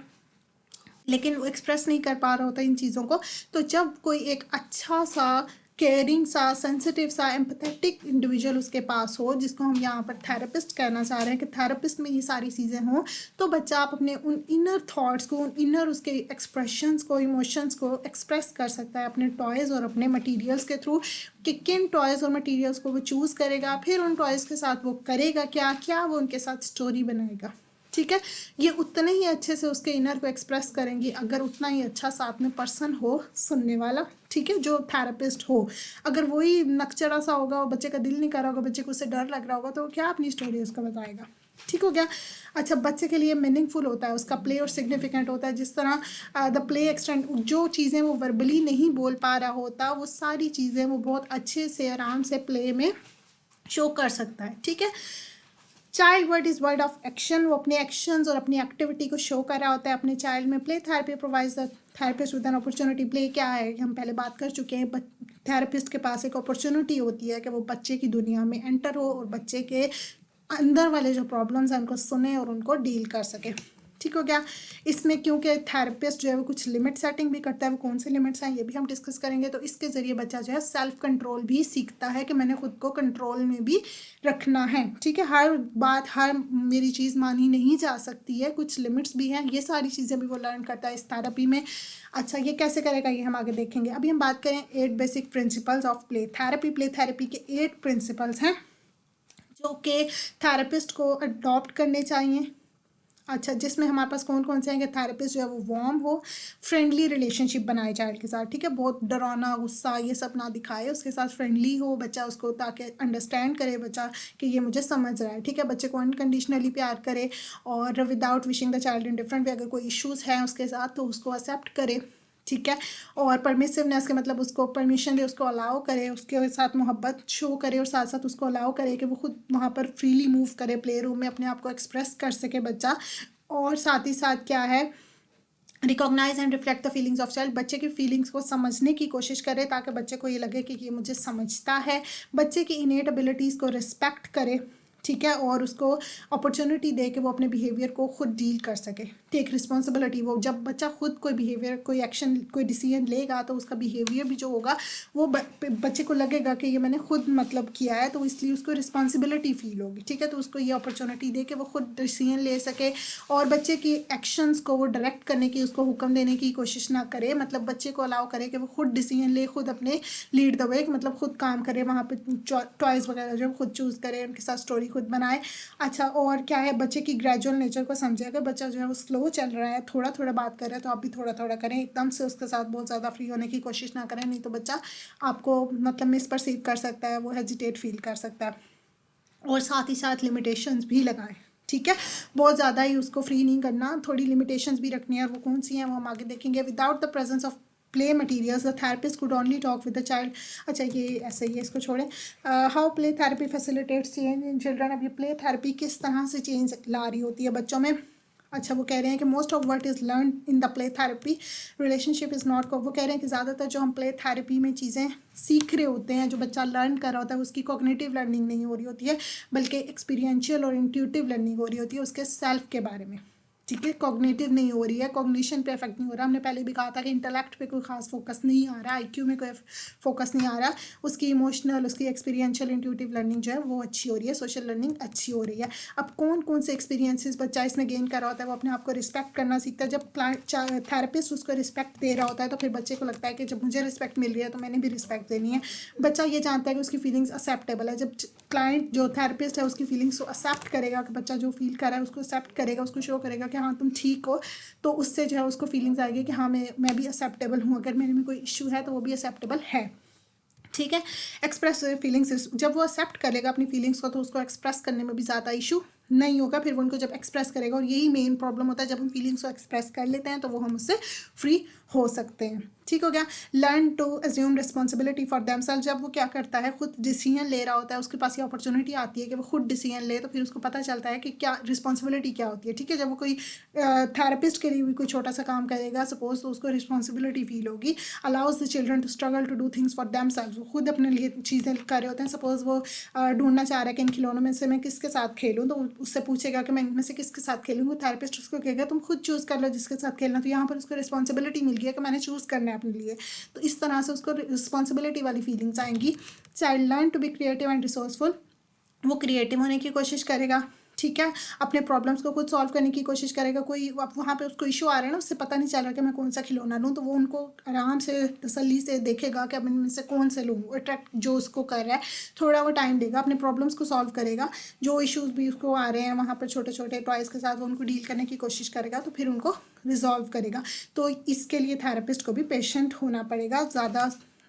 लेकिन वो एक्सप्रेस नहीं कर पा रहा होता इन चीज़ों को। तो जब कोई एक अच्छा सा केयरिंग सा, सेंसिटिव सा, एम्पथेटिक इंडिविजुअल उसके पास हो, जिसको हम यहाँ पर थेरेपिस्ट कहना चाह रहे हैं कि थेरेपिस्ट में ये सारी चीज़ें हों, तो बच्चा आप अपने उन इनर थॉट्स को, उन इनर उसके एक्सप्रेशंस को, इमोशंस को एक्सप्रेस कर सकता है अपने टॉयज़ और अपने मटेरियल्स के थ्रू, कि किन टॉयज़ और मटेरियल्स को वो चूज़ करेगा, फिर उन टॉयज़ के साथ वो करेगा क्या क्या, वो उनके साथ स्टोरी बनाएगा। ठीक है, ये उतने ही अच्छे से उसके इनर को एक्सप्रेस करेंगी अगर उतना ही अच्छा साथ में पर्सन हो सुनने वाला, ठीक है, जो थेरेपिस्ट हो। अगर वही नकचरा सा होगा और बच्चे का दिल नहीं कर रहा होगा, बच्चे को उससे डर लग रहा होगा, तो क्या अपनी स्टोरी उसको बताएगा। ठीक हो गया। अच्छा, बच्चे के लिए मीनिंगफुल होता है उसका प्ले और सिग्निफिकेंट होता है। जिस तरह द प्ले एक्सटेंड, जो चीज़ें वो वर्बली नहीं बोल पा रहा होता, वो सारी चीज़ें वो बहुत अच्छे से आराम से प्ले में शो कर सकता है। ठीक है। Child word is word of action, वो अपने एक्शंस और अपनी एक्टिविटी को शो कर रहा होता है अपने चाइल्ड में। Play therapy provides the therapist with an opportunity. Play क्या है, हम पहले बात कर चुके हैं। थेरेपिस्ट के पास एक अपॉर्चुनिटी होती है कि वो बच्चे की दुनिया में एंटर हो और बच्चे के अंदर वाले जो प्रॉब्लम्स हैं उनको सुने और उनको डील कर सके। ठीक हो गया। इसमें क्योंकि थेरेपिस्ट जो है वो कुछ लिमिट सेटिंग भी करता है, वो कौन से लिमिट्स हैं ये भी हम डिस्कस करेंगे। तो इसके ज़रिए बच्चा जो है सेल्फ कंट्रोल भी सीखता है कि मैंने खुद को कंट्रोल में भी रखना है। ठीक है, हर बात, हर मेरी चीज़ मानी नहीं जा सकती है, कुछ लिमिट्स भी हैं, ये सारी चीज़ें भी वो लर्न करता है इस थेरेपी में। अच्छा, ये कैसे करेगा ये हम आगे देखेंगे। अभी हम बात करें 8 basic principles of play therapy. Play therapy के 8 प्रिंसिपल्स हैं जो कि थेरेपिस्ट को अडॉप्ट करने चाहिए। अच्छा, जिसमें हमारे पास कौन कौन से हैं कि थेरेपिस्ट जो है वो वार्म हो, फ्रेंडली रिलेशनशिप बनाए चाइल्ड के साथ। ठीक है, बहुत डराना, गुस्सा ये सब ना दिखाए, उसके साथ फ्रेंडली हो बच्चा, उसको ताकि अंडरस्टैंड करे बच्चा कि ये मुझे समझ रहा है। ठीक है, बच्चे को अनकंडीशनली प्यार करे और without wishing the child in different way. अगर कोई इश्यूज़ हैं उसके साथ तो उसको एक्सेप्ट करे। ठीक है, और परमिसिवनेस के मतलब उसको परमिशन दे, उसको अलाउ करे, उसके साथ मोहब्बत शो करे और साथ साथ उसको अलाउ करे कि वो खुद वहाँ पर फ्रीली मूव करे, प्ले रूम में अपने आप को एक्सप्रेस कर सके बच्चा। और साथ ही साथ क्या है, recognise and reflect the feelings of child. बच्चे की फीलिंग्स को समझने की कोशिश करे ताकि बच्चे को ये लगे कि ये मुझे समझता है। बच्चे की इनेट एबिलिटीज़ को रिस्पेक्ट करे। ठीक है, और उसको अपॉर्चुनिटी दे कि वो अपने बिहेवियर को खुद डील कर सके, टेक रिस्पॉन्सिबिलिटी। वो जब बच्चा खुद कोई बिहेवियर, कोई एक्शन, कोई डिसीजन लेगा तो उसका बिहेवियर भी जो होगा वो बच्चे को लगेगा कि ये मैंने खुद मतलब किया है, तो इसलिए उसको रिस्पॉन्सिबिलिटी फील होगी। ठीक है, तो उसको ये अपॉर्चुनिटी दे कि वो खुद डिसीजन ले सके और बच्चे की एक्शंस को वो डायरेक्ट करने की, उसको हुक्म देने की कोशिश ना करे। मतलब बच्चे को अलाउ करे कि वो खुद डिसीजन ले, खुद अपने लीड द वे, मतलब खुद काम करे, वहाँ पे टॉयज़ वगैरह जो खुद चूज़ करे, उनके साथ स्टोरी खुद बनाए। अच्छा, और क्या है, बच्चे की ग्रेजुअल नेचर को समझे। अगर बच्चा जो है वो स्लो चल रहा है, थोड़ा थोड़ा बात कर रहा है, तो आप भी थोड़ा थोड़ा करें, एकदम से उसके साथ बहुत ज़्यादा फ्री होने की कोशिश ना करें, नहीं तो बच्चा आपको मतलब मिस परसीव कर सकता है, वो हेजिटेट फील कर सकता है। और साथ ही साथ लिमिटेशंस भी लगाएं। ठीक है, बहुत ज़्यादा ही उसको फ्री नहीं करना, थोड़ी लिमिटेशंस भी रखनी है। और वो कौन सी हैं वो हम आगे देखेंगे। Without the presence of play materials the therapist could only talk with the child. अच्छा, ये ऐसे ही है, इसको छोड़ें। How play therapy facilitates change in children. अब ये प्ले थेरेपी किस तरह से चेंज ला रही होती है बच्चों में। अच्छा, वो कह रहे हैं कि most of what is learn in the play therapy relationship is not. वो कह रहे हैं कि ज़्यादातर जो हम प्ले थेरेपी में चीज़ें सीख रहे होते हैं, जो बच्चा लर्न कर रहा होता है, उसकी कॉग्निटिव लर्निंग नहीं हो रही होती है, बल्कि एक्सपीरियंशियल और इंट्यूटिव लर्निंग हो रही होती है उसके सेल्फ के बारे में। ठीक है, कॉग्निटिव नहीं हो रही है, कॉग्निशन पे इफेक्ट नहीं हो रहा। हमने पहले भी कहा था कि इंटेलेक्ट पे कोई खास फोकस नहीं आ रहा, आईक्यू में कोई फोकस नहीं आ रहा, उसकी इमोशनल, उसकी एक्सपीरियंशियल, इंट्यूटिव लर्निंग जो है वो अच्छी हो रही है, सोशल लर्निंग अच्छी हो रही है। अब कौन कौन से एक्सपीरियंसेस बच्चा इसमें गेन कर रहा होता है, वो अपने आप को रिस्पेक्ट करना सीखता है। जब थेरेपिस्ट उसको रिस्पेक्ट दे रहा होता है तो फिर बच्चे को लगता है कि जब मुझे रिस्पेक्ट मिल रही है तो मैंने भी रिस्पेक्ट देनी है। बच्चा ये जानता है कि उसकी फीलिंग्स एक्सेप्टेबल है। जब क्लाइंट जो थेरेपिस्ट है उसकी फीलिंग्स को एक्सेप्ट करेगा, कि बच्चा जो फील कर रहा है उसको एक्सेप्ट करेगा, उसको शो करेगा कि हाँ तुम ठीक हो, तो उससे जो है उसको फीलिंग्स आएगी कि हाँ मैं भी एक्सेप्टेबल हूँ, अगर मेरे में कोई इशू है तो वो भी एक्सेप्टेबल है। ठीक है, एक्सप्रेस फीलिंग्स, जब वो एक्सेप्ट करेगा अपनी फीलिंग्स को तो उसको एक्सप्रेस करने में भी ज़्यादा इशू नहीं होगा। फिर वो उनको जब एक्सप्रेस करेगा, और यही मेन प्रॉब्लम होता है, जब हम फीलिंग्स को एक्सप्रेस कर लेते हैं तो वो हम उससे फ्री हो सकते हैं। ठीक हो गया। Learn to assume responsibility for themself. जब वो क्या करता है, खुद डिसीजन ले रहा होता है, उसके पास ये अपॉर्चुनिटी आती है कि वो खुद डिसीजन ले, तो फिर उसको पता चलता है कि क्या रिस्पॉन्सिबिलिटी क्या होती है। ठीक है, जब वो कोई थेरेपिस्ट के लिए भी कोई छोटा सा काम करेगा सपोज, तो उसको रिस्पॉन्सिबिलिटी फील होगी। Allows the children to struggle to do things for themself. वो खुद अपने लिए चीज़ें कर रहे होते हैं। सपोज वो ढूंढना चाह रहा है कि इन खिलौनों में से मैं किसके साथ खेलूँ, तो उससे पूछेगा कि मैं इनमें से किसके साथ खेलूँगा। थेरेपिस्ट उसको कहेगा तुम खुद चूज़ कर लो जिसके साथ खेलना। तो यहाँ पर उसको रिस्पॉन्सिबिलिटी मिल गई है कि मैंने चूज़ करना है अपने लिए। तो इस तरह से उसको रिस्पॉन्सिबिलिटी वाली फीलिंग्स आएंगी। Child learn to be creative and resourceful, वो क्रिएटिव होने की कोशिश करेगा, ठीक है, अपने प्रॉब्लम्स को खुद सॉल्व करने की कोशिश करेगा। कोई अब वहाँ पे उसको इशू आ रहा है ना, उससे पता नहीं चल रहा कि मैं कौन सा खिलौना लूँ, तो वो उनको आराम से तसल्ली से देखेगा कि अब इनमें से कौन से लूँ, अट्रैक्ट जो उसको कर रहा है, थोड़ा वो टाइम देगा, अपने प्रॉब्लम्स को सॉल्व करेगा। जो इश्यूज भी उसको आ रहे हैं वहाँ पर छोटे छोटे टॉयज़ के साथ वो उनको डील करने की कोशिश करेगा, तो फिर उनको रिजॉल्व करेगा। तो इसके लिए थेरेपिस्ट को भी पेशेंट होना पड़ेगा,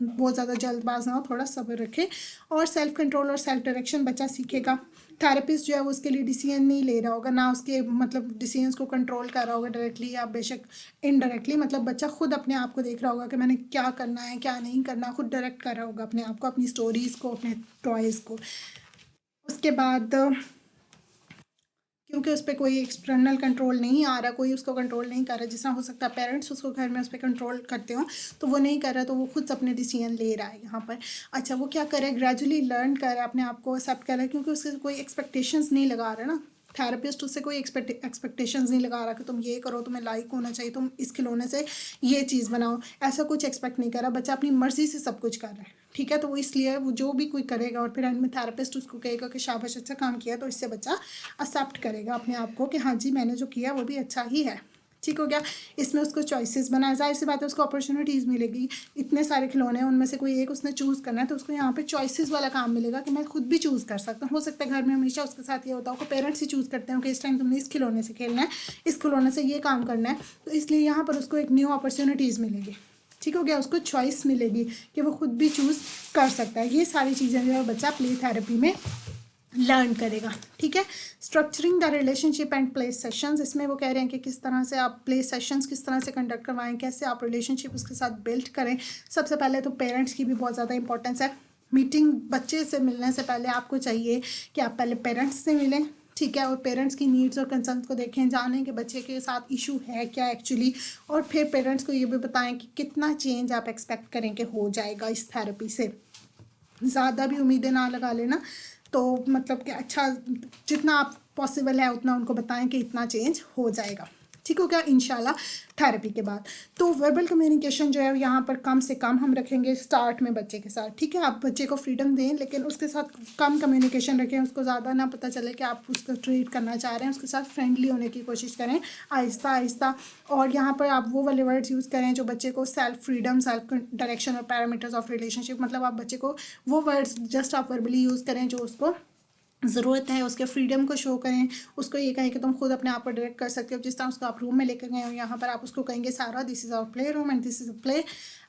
बहुत ज़्यादा जल्दबाज ना हो, थोड़ा सब्र रखे। और सेल्फ कंट्रोल और सेल्फ डायरेक्शन बच्चा सीखेगा। थेरेपिस्ट जो है वो उसके लिए डिसीजन नहीं ले रहा होगा, ना उसके मतलब डिसीजंस को कंट्रोल कर रहा होगा डायरेक्टली या बेशक इनडायरेक्टली। मतलब बच्चा खुद अपने आप को देख रहा होगा कि मैंने क्या करना है क्या नहीं करना, खुद डायरेक्ट कर रहा होगा अपने आप को, अपनी स्टोरीज़ को, अपने टॉयज़ को। उसके बाद क्योंकि उस पर कोई एक्सटर्नल कंट्रोल नहीं आ रहा, कोई उसको कंट्रोल नहीं कर रहा, जिस तरह हो सकता है पेरेंट्स उसको घर में उस पर कंट्रोल करते हो, तो वो नहीं कर रहा, तो वो खुद अपने डिसीजन ले रहा है यहाँ पर। अच्छा, वो क्या करे, ग्रेजुअली लर्न करे, अपने आप को एक्सेप्ट करे, क्योंकि उससे कोई एक्सपेक्टेशंस नहीं लगा रहा ना। थेरेपिस्ट उससे कोई एक्सपेक्टेशंस नहीं लगा रहा कि तुम ये करो, तुम्हें लाइक होना चाहिए, तुम इस खिलौने से ये चीज़ बनाओ, ऐसा कुछ एक्सपेक्ट नहीं कर रहा। बच्चा अपनी मर्जी से सब कुछ कर रहा है, ठीक है। तो वो इसलिए वो जो भी कोई करेगा और फिर एंड में थेरेपिस्ट उसको कहेगा कि शाबाश अच्छा काम किया, तो इससे बच्चा एक्सेप्ट करेगा अपने आप को कि हाँ जी मैंने जो किया वो भी अच्छा ही है, ठीक हो गया। इसमें उसको चॉइसेस बनाए, जाहिर सी बात है उसको अपॉर्चुनिटीज़ मिलेगी। इतने सारे खिलौने हैं, उनमें से कोई एक उसने चूज़ करना है, तो उसको यहाँ पे चॉइसेस वाला काम मिलेगा कि मैं खुद भी चूज़ कर सकता हूँ। हो सकता है घर में हमेशा उसके साथ ये होता हो कि पेरेंट्स ही चूज़ करते हो कि इस टाइम तुमने इस खिलौने से खेलना है, इस खिलौने से ये काम करना है, तो इसलिए यहाँ पर उसको एक न्यू अपॉर्चुनिटीज़ मिलेगी, ठीक हो गया। उसको चॉइस मिलेगी कि वो खुद भी चूज़ कर सकता है। ये सारी चीज़ें जो है बच्चा प्ले थेरेपी में लर्न करेगा, ठीक है। Structuring the relationship and play sessions, इसमें वो कह रहे हैं कि किस तरह से आप प्ले सेशंस किस तरह से कंडक्ट करवाएं, कैसे आप रिलेशनशिप उसके साथ बिल्ड करें। सबसे पहले तो पेरेंट्स की भी बहुत ज़्यादा इंपॉर्टेंस है। मीटिंग बच्चे से मिलने से पहले आपको चाहिए कि आप पहले पेरेंट्स से मिलें, ठीक है, और पेरेंट्स की नीड्स और कंसर्न को देखें, जानें कि बच्चे के साथ इशू है क्या एक्चुअली, और फिर पेरेंट्स को ये भी बताएं कि कितना चेंज आप एक्सपेक्ट करें कि हो जाएगा इस थेरेपी से। ज़्यादा भी उम्मीदें ना लगा लेना, तो मतलब कि अच्छा जितना आप पॉसिबल है उतना उनको बताएं कि इतना चेंज हो जाएगा, ठीक हो गया इंशाल्लाह थेरेपी के बाद। तो वर्बल कम्युनिकेशन जो है यहाँ पर कम से कम हम रखेंगे स्टार्ट में बच्चे के साथ, ठीक है। आप बच्चे को फ्रीडम दें लेकिन उसके साथ कम कम्युनिकेशन रखें, उसको ज़्यादा ना पता चले कि आप उसको ट्रीट करना चाह रहे हैं। उसके साथ फ्रेंडली होने की कोशिश करें, आहिस्ता आहिस्ता। और यहाँ पर आप वो वाले वर्ड्स यूज़ करें जो बच्चे को सेल्फ फ्रीडम, सेल्फ डायरेक्शन और पैरामीटर्स ऑफ रिलेशनशिप, मतलब आप बच्चे को वो वर्ड्स जस्ट आप वर्बली यूज़ करें जो उसको ज़रूरत है, उसके फ्रीडम को शो करें। उसको ये कहें कि तुम खुद अपने आप को डायरेक्ट कर सकते हो, जिस तरह उसको आप रूम में लेकर गए हो, यहाँ पर आप उसको कहेंगे Sara this is our play room and this is a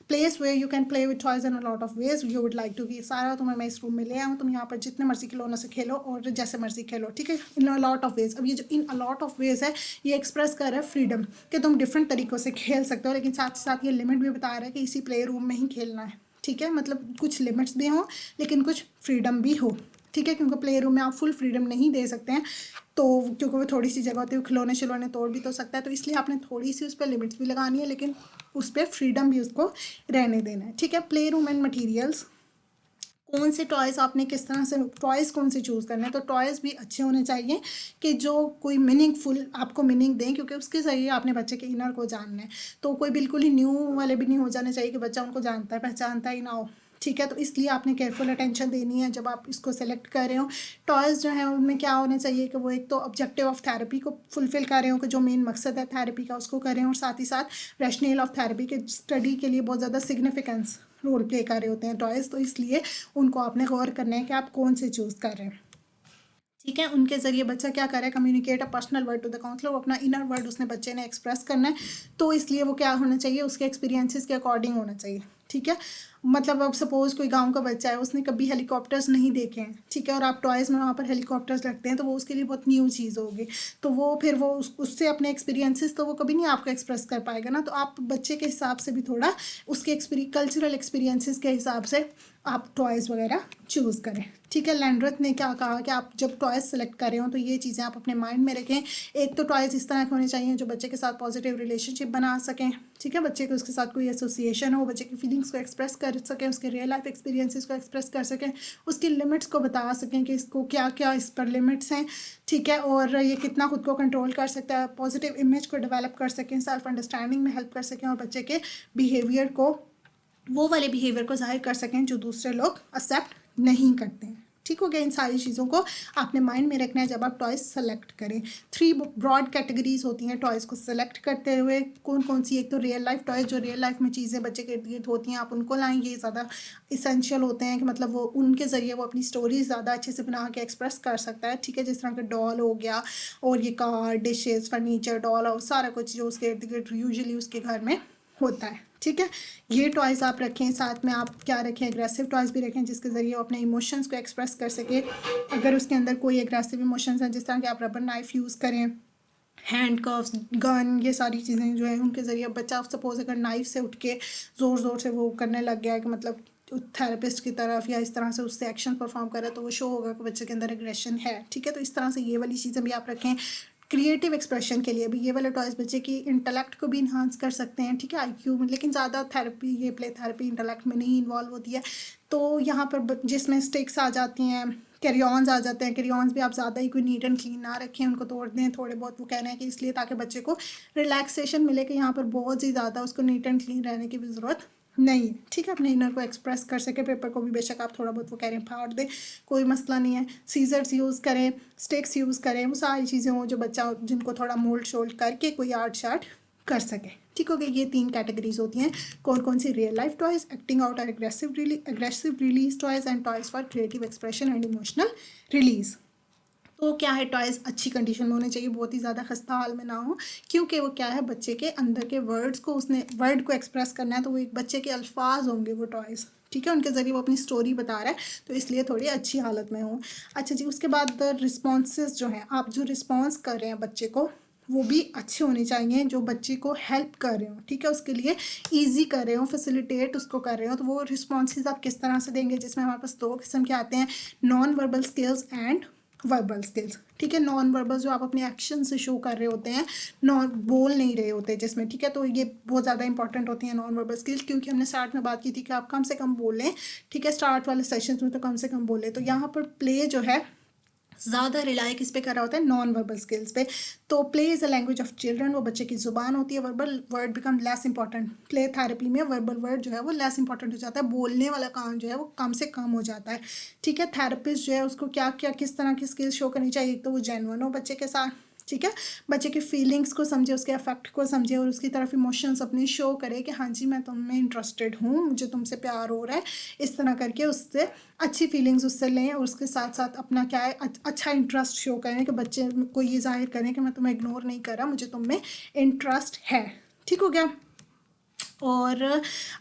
place where you can play with toys in a lot of ways you would like to be. Sara तुम्हें मैं इस रूम में ले आऊँ, तुम यहाँ पर जितने मर्जी खिलौनों से खेलो और जैसे मर्जी खेलो, ठीक है, इन अ लॉट ऑफ वेज। अब ये जो इन अ लॉट ऑफ वेज है ये एक्सप्रेस कर रहा है फ्रीडम कि तुम डिफरेंट तरीक़ों से खेल सकते हो, लेकिन साथ ही साथ ये लिमिट भी बता रहा है कि इसी प्ले रूम में ही खेलना है, ठीक है। मतलब कुछ लिमिट्स भी हों लेकिन कुछ फ्रीडम भी हो, ठीक है, क्योंकि प्ले रूम में आप फुल फ्रीडम नहीं दे सकते हैं, तो क्योंकि वो थोड़ी सी जगह होती है, खिलौने शिलौने तोड़ भी तो सकता है, तो इसलिए आपने थोड़ी सी उस पर लिमिट्स भी लगानी है लेकिन उस पर फ्रीडम भी उसको रहने देना है, ठीक है। प्ले रूम एंड मटीरियल्स, कौन से टॉयज़ आपने किस तरह से टॉयज़ कौन से चूज़ करने हैं, तो टॉयज़ भी अच्छे होने चाहिए कि जो कोई मीनिंगफुल आपको मीनिंग दें, क्योंकि उसके ज़रिए आपने बच्चे के इनर को जानना है। तो कोई बिल्कुल ही न्यू वाले भी नहीं हो जाने चाहिए कि बच्चा उनको जानता है पहचानता ही ना हो, ठीक है। तो इसलिए आपने केयरफुल अटेंशन देनी है जब आप इसको सेलेक्ट कर रहे हो। टॉयज़ जो हैं उनमें क्या होना चाहिए कि वो एक तो ऑब्जेक्टिव ऑफ थेरेपी को फुलफ़िल कर रहे हो कि जो मेन मकसद है थेरेपी का उसको करें, और साथ ही साथ रैशनल ऑफ थेरेपी के स्टडी के लिए बहुत ज़्यादा सिग्निफिकेंस रोल प्ले कर रहे होते हैं टॉयज़, तो इसलिए उनको आपने गौर करना है कि आप कौन से चूज़ कर रहे हैं, ठीक है। उनके ज़रिए बच्चा क्या करे, communicate a personal word to the counsellor, अपना इनर वर्ड उसने बच्चे ने एक्सप्रेस करना है, तो इसलिए वो क्या होना चाहिए उसके एक्सपीरियंसेस के अकॉर्डिंग होना चाहिए, ठीक है। मतलब अब सपोज़ कोई गांव का बच्चा है, उसने कभी हेलीकॉप्टर्स नहीं देखे हैं, ठीक है, और आप टॉयज़ में वहाँ पर हेलीकॉप्टर्स रखते हैं, तो वो उसके लिए बहुत न्यू चीज़ होगी, तो वो फिर वो उससे अपने एक्सपीरियंसेस तो वो कभी नहीं आपको एक्सप्रेस कर पाएगा ना। तो आप बच्चे के हिसाब से भी थोड़ा उसके कल्चरल एक्सपीरियंसेस के हिसाब से आप टॉयज़ वगैरह चूज़ करें, ठीक है। लैंड्रथ ने क्या कहा कि आप जब टॉयज़ सेलेक्ट कर रहे हो तो ये चीज़ें आप अपने माइंड में रखें। एक तो टॉयज़ इस तरह के होने चाहिए जो बच्चे के साथ पॉजिटिव रिलेशनशिप बना सकें, ठीक है, बच्चे को उसके साथ कोई एसोसिएशन हो, बच्चे की फीलिंग्स को एक्सप्रेस कर कर सकें, उसके रियल लाइफ एक्सपीरियंसेस को एक्सप्रेस कर सकें, उसकी लिमिट्स को बता सकें कि इसको क्या क्या इस पर लिमिट्स हैं, ठीक है, और ये कितना खुद को कंट्रोल कर सकता है, पॉजिटिव इमेज को डेवलप कर सकें, सेल्फ अंडरस्टैंडिंग में हेल्प कर सकें और बच्चे के बिहेवियर को, वो वाले बिहेवियर को जाहिर कर सकें जो दूसरे लोग एक्सेप्ट नहीं करते हैं। ठीक हो गया। इन सारी चीज़ों को आपने माइंड में रखना है जब आप टॉयज़ सेलेक्ट करें। 3 ब्रॉड कैटेगरीज होती हैं टॉयज़ को सेलेक्ट करते हुए। कौन कौन सी? एक तो रियल लाइफ टॉयज़, जो रियल लाइफ में चीज़ें बच्चे के इर्द गिर्द होती हैं, आप उनको लाएं। ये ज़्यादा इसेंशियल होते हैं कि मतलब वो उनके ज़रिए वो अपनी स्टोरी ज़्यादा अच्छे से बना के एक्सप्रेस कर सकता है। ठीक है, जिस तरह के डॉल हो गया और ये कार, डिशेज़, फर्नीचर, डॉल और सारा कुछ जो उसके इर्द गिर्द यूजुअली उसके घर में होता है। ठीक है, ये टॉयज़ आप रखें। साथ में आप क्या रखें? एग्रेसिव टॉयज़ भी रखें जिसके ज़रिए वो अपने इमोशंस को एक्सप्रेस कर सके। अगर उसके अंदर कोई एग्रेसिव इमोशंस हैं, जिस तरह के आप रबर नाइफ़ यूज़ करें, हैंड कफ्स, गन, ये सारी चीज़ें जो है उनके ज़रिए बच्चा सपोज अगर नाइफ से उठ के ज़ोर ज़ोर से वो करने लग गया है कि मतलब थेरेपिस्ट की तरफ या इस तरह से उससे एक्शन परफॉर्म करे तो वो शो होगा कि बच्चे के अंदर एग्रेशन है। ठीक है, तो इस तरह से ये वाली चीज़ें भी आप रखें। क्रिएटिव एक्सप्रेशन के लिए भी ये वाले टॉयज़ बच्चे की इंटेलेक्ट को भी इन्हांस कर सकते हैं। ठीक है, आईक्यू में, लेकिन ज़्यादा थेरेपी, ये प्ले थेरेपी इंटेलेक्ट में नहीं इन्वॉल्व होती है। तो यहाँ पर जिसमें स्टिक्स आ जाती हैं, कैरियॉन्स आ जाते हैं। कैरियॉन्स भी आप ज़्यादा ही कोई नीट एंड क्लीन ना रखें, उनको तोड़ दें थोड़े बहुत। वो कह रहे हैं कि इसलिए ताकि बच्चे को रिलैक्सेशन मिले कि यहाँ पर बहुत ही ज़्यादा उसको नीट एंड क्लीन रहने की भी ज़रूरत नहीं है। ठीक है, अपने इनर को एक्सप्रेस कर सके। पेपर को भी बेशक आप थोड़ा बहुत वो कह रहे हैं फाड़ दें, कोई मसला नहीं है। सीजर्स यूज़ करें, स्टिक्स यूज़ करें, वो सारी चीज़ें हों जो बच्चा जिनको थोड़ा मोल्ड शोल्ड करके कोई आर्ट शार्ट कर सके। ठीक हो गया। ये 3 कैटेगरीज होती हैं। कौन कौन सी? Real life toys, acting out और aggressive release toys, and toys for creative expression and emotional release. तो क्या है, टॉयज़ अच्छी कंडीशन में होने चाहिए, बहुत ही ज़्यादा खस्ता हाल में ना हो, क्योंकि वो क्या है, बच्चे के अंदर के वर्ड्स को, उसने वर्ड को एक्सप्रेस करना है, तो वो एक बच्चे के अल्फाज होंगे वो टॉयज़। ठीक है, उनके ज़रिए वो अपनी स्टोरी बता रहा है, तो इसलिए थोड़ी अच्छी हालत में हो। अच्छा जी, उसके बाद रिस्पॉन्सेज जो हैं, आप जो रिस्पॉन्स कर रहे हैं बच्चे को, वो भी अच्छे होने चाहिए, जो बच्चे को हेल्प कर रहे हो। ठीक है, उसके लिए ईजी कर रहे हो, फैसिलिटेट उसको कर रहे हो। तो वो रिस्पॉन्सेज आप किस तरह से देंगे, जिसमें हमारे पास 2 किस्म के आते हैं, non verbal skills and verbal skills. ठीक है, नॉन वर्बल जो आप अपने एक्शन से शो कर रहे होते हैं, नॉन बोल नहीं रहे होते जिसमें। ठीक है, तो ये बहुत ज़्यादा इंपॉर्टेंट होती हैं नॉन वर्बल स्किल्स, क्योंकि हमने स्टार्ट में बात की थी कि आप कम से कम बोलें। ठीक है, स्टार्ट वाले सेशंस में तो कम से कम बोलें। तो यहाँ पर प्ले जो है ज़्यादा रिलाई किस पे कर रहा होता है? नॉन वर्बल स्किल्स पे। तो play is a language of children, वो बच्चे की ज़ुबान होती है। Verbal word become less important. Play therapy में वर्बल वर्ड जो है वो लेस इंपॉर्टेंट हो जाता है, बोलने वाला काम जो है वो कम से कम हो जाता है। ठीक है, थेरेपिस्ट जो है उसको क्या क्या किस तरह की स्किल्स शो करनी चाहिए? एक तो वो जेन्युइन हो बच्चे के साथ। ठीक है, बच्चे के फीलिंग्स को समझे, उसके अफेक्ट को समझे और उसकी तरफ इमोशंस अपने शो करे कि हाँ जी मैं तुम में इंटरेस्टेड हूँ, मुझे तुमसे प्यार हो रहा है। इस तरह करके उससे अच्छी फीलिंग्स उससे लें और उसके साथ साथ अपना क्या है, अच्छा इंटरेस्ट शो करें कि बच्चे को ये जाहिर करें कि मैं तुम्हें इग्नोर नहीं कर रहा, मुझे तुम में इंटरेस्ट है। ठीक हो गया। और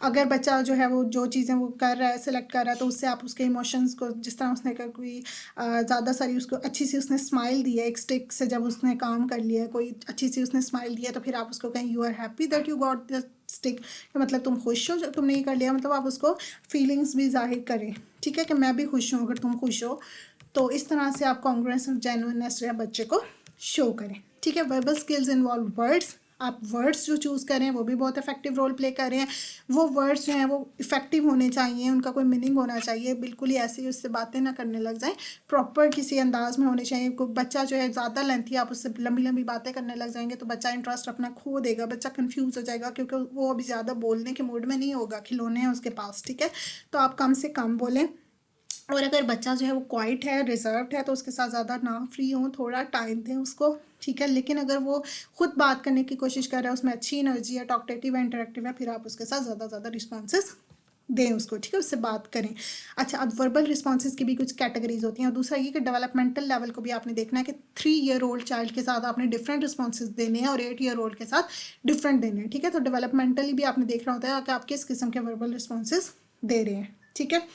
अगर बच्चा जो है वो जो चीज़ें वो कर रहा है, सिलेक्ट कर रहा है, तो उससे आप उसके इमोशंस को, जिस तरह उसने कर कोई ज़्यादा सारी उसको अच्छी सी उसने स्माइल दी है, एक स्टिक से जब उसने काम कर लिया है, कोई अच्छी सी उसने स्माइल दी है, तो फिर आप उसको कहें you are happy that you got the stick, मतलब तुम खुश हो जब तुमने ये कर लिया। मतलब आप उसको फीलिंग्स भी जाहिर करें। ठीक है, कि मैं भी खुश हूँ अगर तुम खुश हो। तो इस तरह से आप कॉन्ग्रुएंस और जेन्युइननेस जो है बच्चे को शो करें। ठीक है, वर्बल स्किल्स इन्वॉल्व वर्ड्स। आप वर्ड्स जो चूज़ करें वो भी बहुत इफेक्टिव रोल प्ले कर रहे हैं। वो वर्ड्स जो हैं वो इफेक्टिव होने चाहिए, उनका कोई मीनिंग होना चाहिए, बिल्कुल ही ऐसे ही उससे बातें ना करने लग जाएं, प्रॉपर किसी अंदाज में होने चाहिए। कोई बच्चा जो है ज़्यादा लेंथी आप उससे लंबी लंबी बातें करने लग जाएंगे तो बच्चा इंटरेस्ट अपना खो देगा, बच्चा कन्फ्यूज़ हो जाएगा, क्योंकि वो अभी ज़्यादा बोलने के मूड में नहीं होगा, खिलौने हैं उसके पास। ठीक है, तो आप कम से कम बोलें। और अगर बच्चा जो है वो क्वाइट है, रिजर्व्ड है, तो उसके साथ ज़्यादा ना फ्री हो, थोड़ा टाइम दें उसको। ठीक है, लेकिन अगर वो खुद बात करने की कोशिश कर रहा है, उसमें अच्छी एनर्जी है, टॉकटेटिव है, इंटरेक्टिव है, फिर आप उसके साथ ज़्यादा रिस्पॉन्सेज दें उसको। ठीक है, उससे बात करें। अच्छा, अब वर्बल रिस्पॉन्सेज की भी कुछ कैटेगरीज होती हैं। और दूसरा ये कि डेवलपमेंटल लेवल को भी आपने देखना है कि 3-year-old चाइल्ड के साथ आपने डिफरेंट रिस्पॉन्सेज देने हैं और 8-year-old के साथ डिफरेंट देने हैं। ठीक है, तो डेवलपमेंटली भी आपने देखना होता है कि आप किस किस्म के वर्बल रिस्पॉन्सेज दे रहे हैं। ठीक है,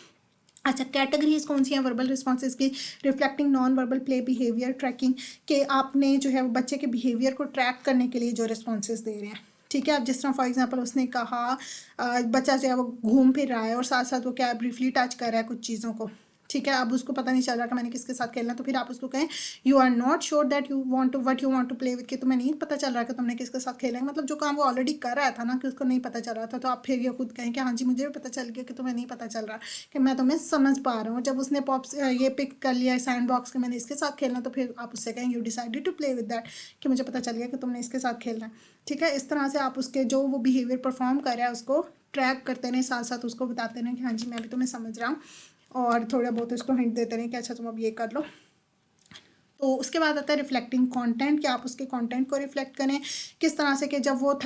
अच्छा, कैटेगरीज कौन सी हैं वर्बल रिस्पॉन्सेज की? Reflecting non verbal play behaviour tracking, के आपने जो है बच्चे के बिहेवियर को ट्रैक करने के लिए जो रिस्पॉन्सेज दे रहे हैं। ठीक है, अब जिस तरह फॉर एग्जांपल उसने कहा बच्चा जो है वो घूम फिर रहा है और साथ साथ वो क्या ब्रीफली टच कर रहा है कुछ चीज़ों को। ठीक है, अब उसको पता नहीं चल रहा कि मैंने किसके साथ खेलना, तो फिर आप उसको कहें you are not sure that you want to what you want to play with, कि तुम्हें नहीं पता चल रहा कि तुमने किसके साथ खेलना है, मतलब जो काम वो ऑलरेडी कर रहा था ना कि उसको नहीं पता चल रहा था, तो आप फिर ये खुद कहें कि हाँ जी मुझे भी पता चल गया कि तुम्हें नहीं पता चल रहा, कि मैं तुम्हें समझ पा रहा हूँ। जब उसने पॉप्स ये पिक कर लिया सैंड बॉक्स के मैंने इसके साथ खेलना, तो फिर आप उससे कहें you decided to play with that, कि मुझे पता चल गया कि तुमने इसके साथ खेलना है। ठीक है, इस तरह से आप उसके जो वो बिहेवियर परफॉर्म कर रहा है उसको ट्रैक करते रहें, साथ साथ उसको बताते रहें कि हाँ जी मैं भी तुम्हें समझ रहा हूँ, और थोड़ा बहुत उसको हिंट देते रहें कि अच्छा तुम अब ये कर लो। तो उसके बाद आता है रिफ्लेक्टिंग कंटेंट, कि आप उसके कंटेंट को रिफ्लेक्ट करें किस तरह से, कि जब वो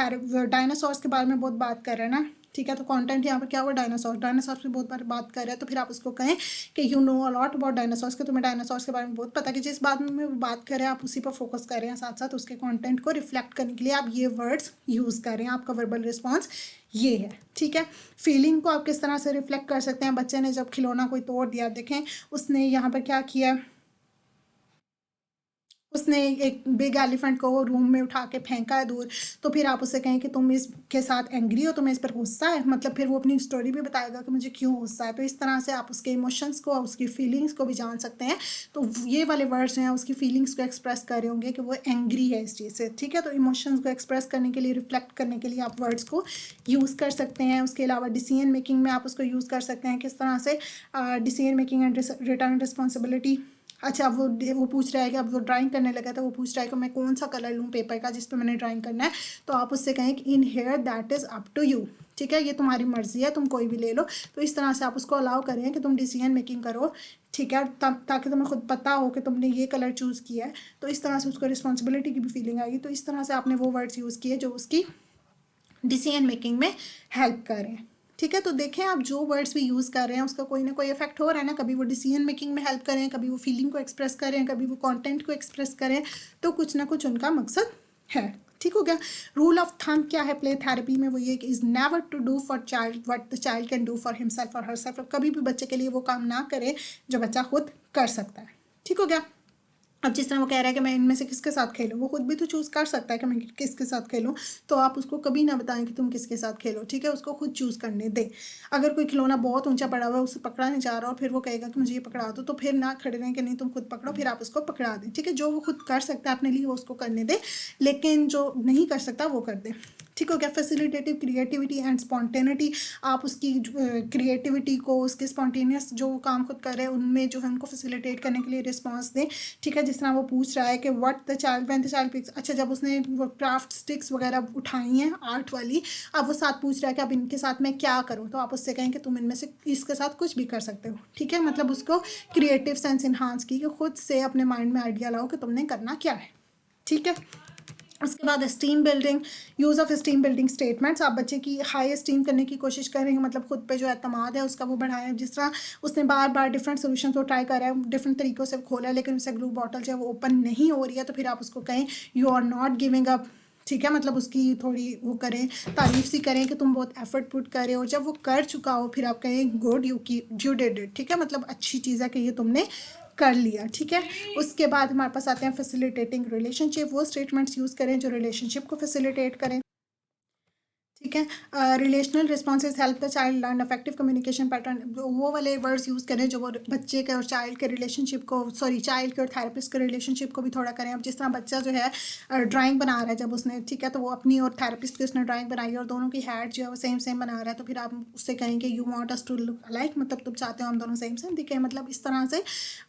डायनासोर्स के बारे में बहुत बात कर रहे हैं ना, ठीक है, तो कंटेंट यहाँ पर क्या हुआ, डायनासोर्स पे बहुत बार बात कर रहे हैं, तो फिर आप उसको कहें कि you know a lot about dinosaurs, के तुम्हें डायनासोर्स के बारे में बहुत पता, कि जिस बात में वो बात कर रहे हैं आप उसी पर फोकस कर रहे हैं, साथ साथ उसके कंटेंट को रिफ्लेक्ट करने के लिए आप ये वर्ड्स यूज़ कर रहे हैं, आपका वर्बल रिस्पॉन्स ये है। ठीक है, फीलिंग को आप किस तरह से रिफ्लेक्ट कर सकते हैं, बच्चे ने जब खिलौना कोई तोड़ दिया, देखें उसने यहाँ पर क्या किया, उसने एक बिग एलिफेंट को रूम में उठा के फेंका है दूर, तो फिर आप उससे कहें कि तुम इसके साथ एंग्री हो, तुम्हें इस पर गुस्सा है, मतलब फिर वो अपनी स्टोरी भी बताएगा कि मुझे क्यों गुस्सा है। तो इस तरह से आप उसके इमोशंस को, उसकी फीलिंग्स को भी जान सकते हैं। तो ये वाले वर्ड्स हैं उसकी फीलिंग्स को एक्सप्रेस कर रहे होंगे कि वो एंग्री है इस चीज़ से। ठीक है, तो इमोशंस को एक्सप्रेस करने के लिए, रिफ्लेक्ट करने के लिए आप वर्ड्स को यूज़ कर सकते हैं। उसके अलावा डिसीजन मेकिंग में आप उसको यूज़ कर सकते हैं, किस तरह से decision making and return responsibility. अच्छा, वो पूछ रहा है कि अब वो ड्राइंग करने लगा था, वो पूछ रहा है कि मैं कौन सा कलर लूँ पेपर का जिस पे मैंने ड्राइंग करना है, तो आप उससे कहें कि in here that is up to you. ठीक है, ये तुम्हारी मर्जी है, तुम कोई भी ले लो। तो इस तरह से आप उसको अलाउ करें कि तुम डिसीजन मेकिंग करो। ठीक है, ताकि तुम्हें खुद पता हो कि तुमने ये कलर चूज़ किया है, तो इस तरह से उसको रिस्पॉन्सिबिलिटी की भी फीलिंग आएगी। तो इस तरह से आपने वो वर्ड्स यूज़ किए जो उसकी डिसीजन मेकिंग में हेल्प करें। ठीक है, तो देखें आप जो वर्ड्स भी यूज़ कर रहे हैं उसका कोई ना कोई इफेक्ट हो रहा है ना, कभी वो डिसीजन मेकिंग में हेल्प करें, कभी वो फीलिंग को एक्सप्रेस करें, कभी वो कंटेंट को एक्सप्रेस करें, तो कुछ ना कुछ उनका मकसद है। ठीक हो गया। रूल ऑफ थंब क्या है प्ले थेरेपी में, वो ये कि is never to do for child what the child can do for himself और हरसेल्फ। कभी भी बच्चे के लिए वो काम ना करें जो बच्चा खुद कर सकता है। ठीक हो गया। अब जिस तरह वो कह रहा है कि मैं इनमें से किसके साथ खेलूँ, वो खुद भी तो चूज़ कर सकता है कि मैं किसके साथ खेलूँ, तो आप उसको कभी ना बताएं कि तुम किसके साथ खेलो। ठीक है, उसको खुद चूज़ करने दें। अगर कोई खिलौना बहुत ऊंचा पड़ा हुआ है, उसे पकड़ा नहीं जा रहा और फिर वो कहेगा कि मुझे ये पकड़ा दो, तो फिर ना खड़े रहें कि नहीं तुम खुद पकड़ो, फिर आप उसको पकड़ा दें। ठीक है, जो वो खुद कर सकता है अपने लिए वो उसको करने दें, लेकिन जो नहीं कर सकता वो कर दें। ठीक हो गया। फैसिलिटेटिव क्रिएटिविटी एंड स्पॉन्टेनिटी, आप उसकी क्रिएटिविटी को, उसके स्पॉन्टेनियस जो काम खुद कर रहे हैं उनमें जो है उनको फैसिलिटेट करने के लिए रिस्पॉन्स दें। ठीक है, जिस तरह वो पूछ रहा है कि what the child when the child picks, अच्छा जब उसने वो क्राफ्ट स्टिक्स वगैरह उठाई हैं आर्ट वाली, अब वो साथ पूछ रहा है कि अब इनके साथ मैं क्या करूँ, तो आप उससे कहें कि तुम इनमें से इसके साथ कुछ भी कर सकते हो। ठीक है, मतलब उसको क्रिएटिव सेंस इन्हांस की, कि खुद से अपने माइंड में आइडिया लाओ कि तुमने करना क्या है। ठीक है, उसके बाद steam building, use of steam building statements, आप बच्चे की हाई स्टीम करने की कोशिश करेंगे, मतलब खुद पे जो एतमाद है उसका वो बढ़ाएं। जिस तरह उसने बार बार डिफरेंट सोल्यूशन को ट्राई करा है, डिफरेंट तरीक़ों से खोला है, लेकिन उससे ग्लू बॉटल जो है वो ओपन नहीं हो रही है, तो फिर आप उसको कहें you are not giving up. ठीक है, मतलब उसकी थोड़ी वो करें, तारीफ़ सी करें कि तुम बहुत एफर्ट पुट कर रहे हो। जब वो कर चुका हो फिर आप कहें गुड यू डिड इट। ठीक है, मतलब अच्छी चीज़ है कि ये तुमने कर लिया। ठीक है, उसके बाद हमारे पास आते हैं फैसिलिटेटिंग रिलेशनशिप, वो स्टेटमेंट्स यूज़ करें जो रिलेशनशिप को फैसिलिटेट करें। ठीक है, relational responses help the child learn affective communication pattern, वो वाले वर्ड्स यूज़ करें जो वो बच्चे के और चाइल्ड के रिलेशनशिप को, चाइल्ड के और थेरेपिस्ट के रिलेशनशिप को भी थोड़ा करें। अब जिस तरह बच्चा जो है ड्राइंग बना रहा है, जब उसने, ठीक है, तो वो अपनी और थेरेपिस्ट की उसने ड्राइंग बनाई और दोनों की हेड जो है वो सेम सेम बना रहा है, तो फिर आप उससे कहेंगे you want us to look like, मतलब तुम चाहते हो हम दोनों सेम सेम दिखें। मतलब इस तरह से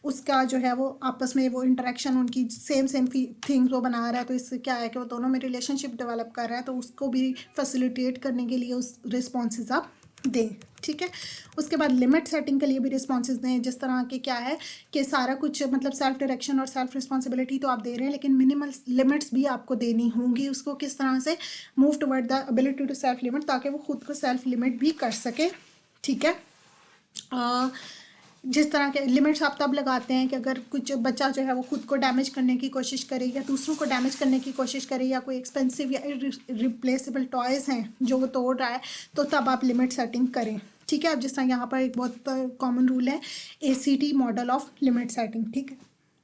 उसका जो है वो आपस में वो इंटरेक्शन, उनकी सेम सेम थिंग्स वो बना रहा है, तो इससे क्या है कि वो दोनों में रिलेशनशिप डेवलप कर रहा है, तो उसको भी फैसिलिटेट करने के लिए उस रिस्पॉन्सेज आप दें। ठीक है, उसके बाद लिमिट सेटिंग के लिए भी रिस्पॉन्सेज दें, जिस तरह के क्या है कि सारा कुछ मतलब सेल्फ डायरेक्शन और सेल्फ रिस्पॉन्सिबिलिटी तो आप दे रहे हैं, लेकिन मिनिमल लिमिट्स भी आपको देनी होंगी। उसको किस तरह से move toward the ability to self limit, ताकि वो खुद को सेल्फ लिमिट भी कर सके। ठीक है, जिस तरह के लिमिट्स आप तब लगाते हैं कि अगर कुछ बच्चा जो है वो खुद को डैमेज करने की कोशिश करे या दूसरों को डैमेज करने की कोशिश करे, या कोई एक्सपेंसिव या रिप्लेसेबल टॉयज़ हैं जो वो तोड़ रहा है, तो तब आप लिमिट सेटिंग करें। ठीक है, अब जिस तरह यहाँ पर एक बहुत कॉमन रूल है ACT model of limit setting. ठीक है,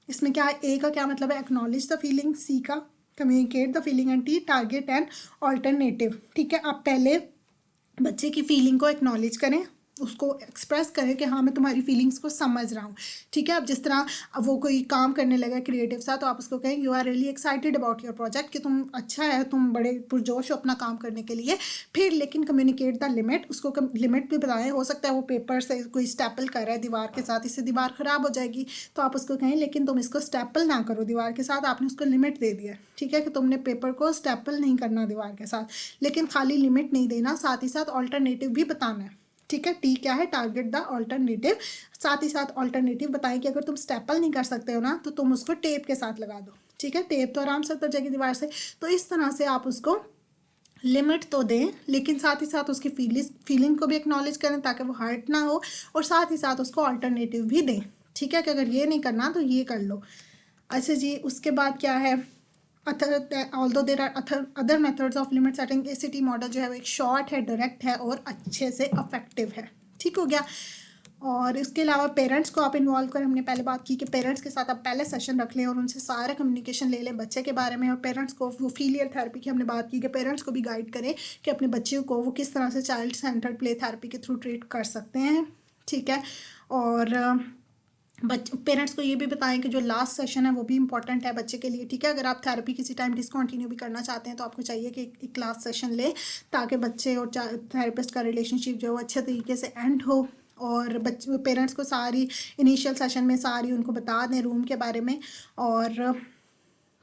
इसमें क्या है, A का क्या मतलब है, एक्नॉलेज द फीलिंग, C का communicate the feeling and T target and alternative. ठीक है, आप पहले बच्चे की फीलिंग को एक्नॉलेज करें, उसको एक्सप्रेस करें कि हाँ मैं तुम्हारी फीलिंग्स को समझ रहा हूँ। ठीक है, अब जिस तरह अब वो कोई काम करने लगा क्रिएटिव सा, तो आप उसको कहें you are really excited about your project, कि तुम अच्छा है, तुम बड़े पुरजोश हो अपना काम करने के लिए। फिर लेकिन कम्युनिकेट द लिमिट, उसको लिमिट भी बताएं। हो सकता है वो पेपर से कोई स्टेपल कर रहा है दीवार के साथ, इससे दीवार ख़राब हो जाएगी, तो आप उसको कहें लेकिन तुम इसको स्टेपल ना करो दीवार के साथ, आपने उसको लिमिट दे दिया। ठीक है, कि तुमने पेपर को स्टेपल नहीं करना दीवार के साथ, लेकिन खाली लिमिट नहीं देना, साथ ही साथ ऑल्टरनेटिव भी बताना है। ठीक है, टी क्या है, टारगेट द ऑल्टरनेटिव। साथ ही साथ ऑल्टरनेटिव बताएं कि अगर तुम स्टेपल नहीं कर सकते हो ना, तो तुम उसको टेप के साथ लगा दो। ठीक है, टेप तो आराम से उतर जाएगी दीवार से। तो इस तरह से आप उसको लिमिट तो दें, लेकिन साथ ही साथ उसकी फीलिंग को भी एक्नॉलेज करें ताकि वो हर्ट ना हो, और साथ ही साथ उसको ऑल्टरनेटिव भी दें। ठीक है, कि अगर ये नहीं करना तो ये कर लो। अच्छा जी, उसके बाद क्या है, although there are other methods of limit setting, ACT model जो है वो एक शॉर्ट है, डायरेक्ट है और अच्छे से अफेक्टिव है। ठीक हो गया। और इसके अलावा पेरेंट्स को आप इन्वॉल्व करें। हमने पहले बात की कि पेरेंट्स के साथ आप पहले सेशन रख लें और उनसे सारा कम्युनिकेशन ले लें बच्चे के बारे में। और पेरेंट्स को वो फीलियर थेरेपी की हमने बात की कि पेरेंट्स को भी गाइड करें कि अपने बच्चे को वो किस तरह से चाइल्ड सेंटर्ड प्ले थेरेपी के थ्रू ट्रीट कर सकते हैं। ठीक है, और पेरेंट्स को ये भी बताएं कि जो लास्ट सेशन है वो भी इंपॉर्टेंट है बच्चे के लिए। ठीक है, अगर आप थेरेपी किसी टाइम डिसकंटिन्यू भी करना चाहते हैं तो आपको चाहिए कि एक लास्ट सेशन लें, ताकि बच्चे और थेरेपिस्ट का रिलेशनशिप जो है वो अच्छे तरीके से एंड हो। और बच्चे पेरेंट्स को सारी इनिशियल सेशन में सारी उनको बता दें रूम के बारे में, और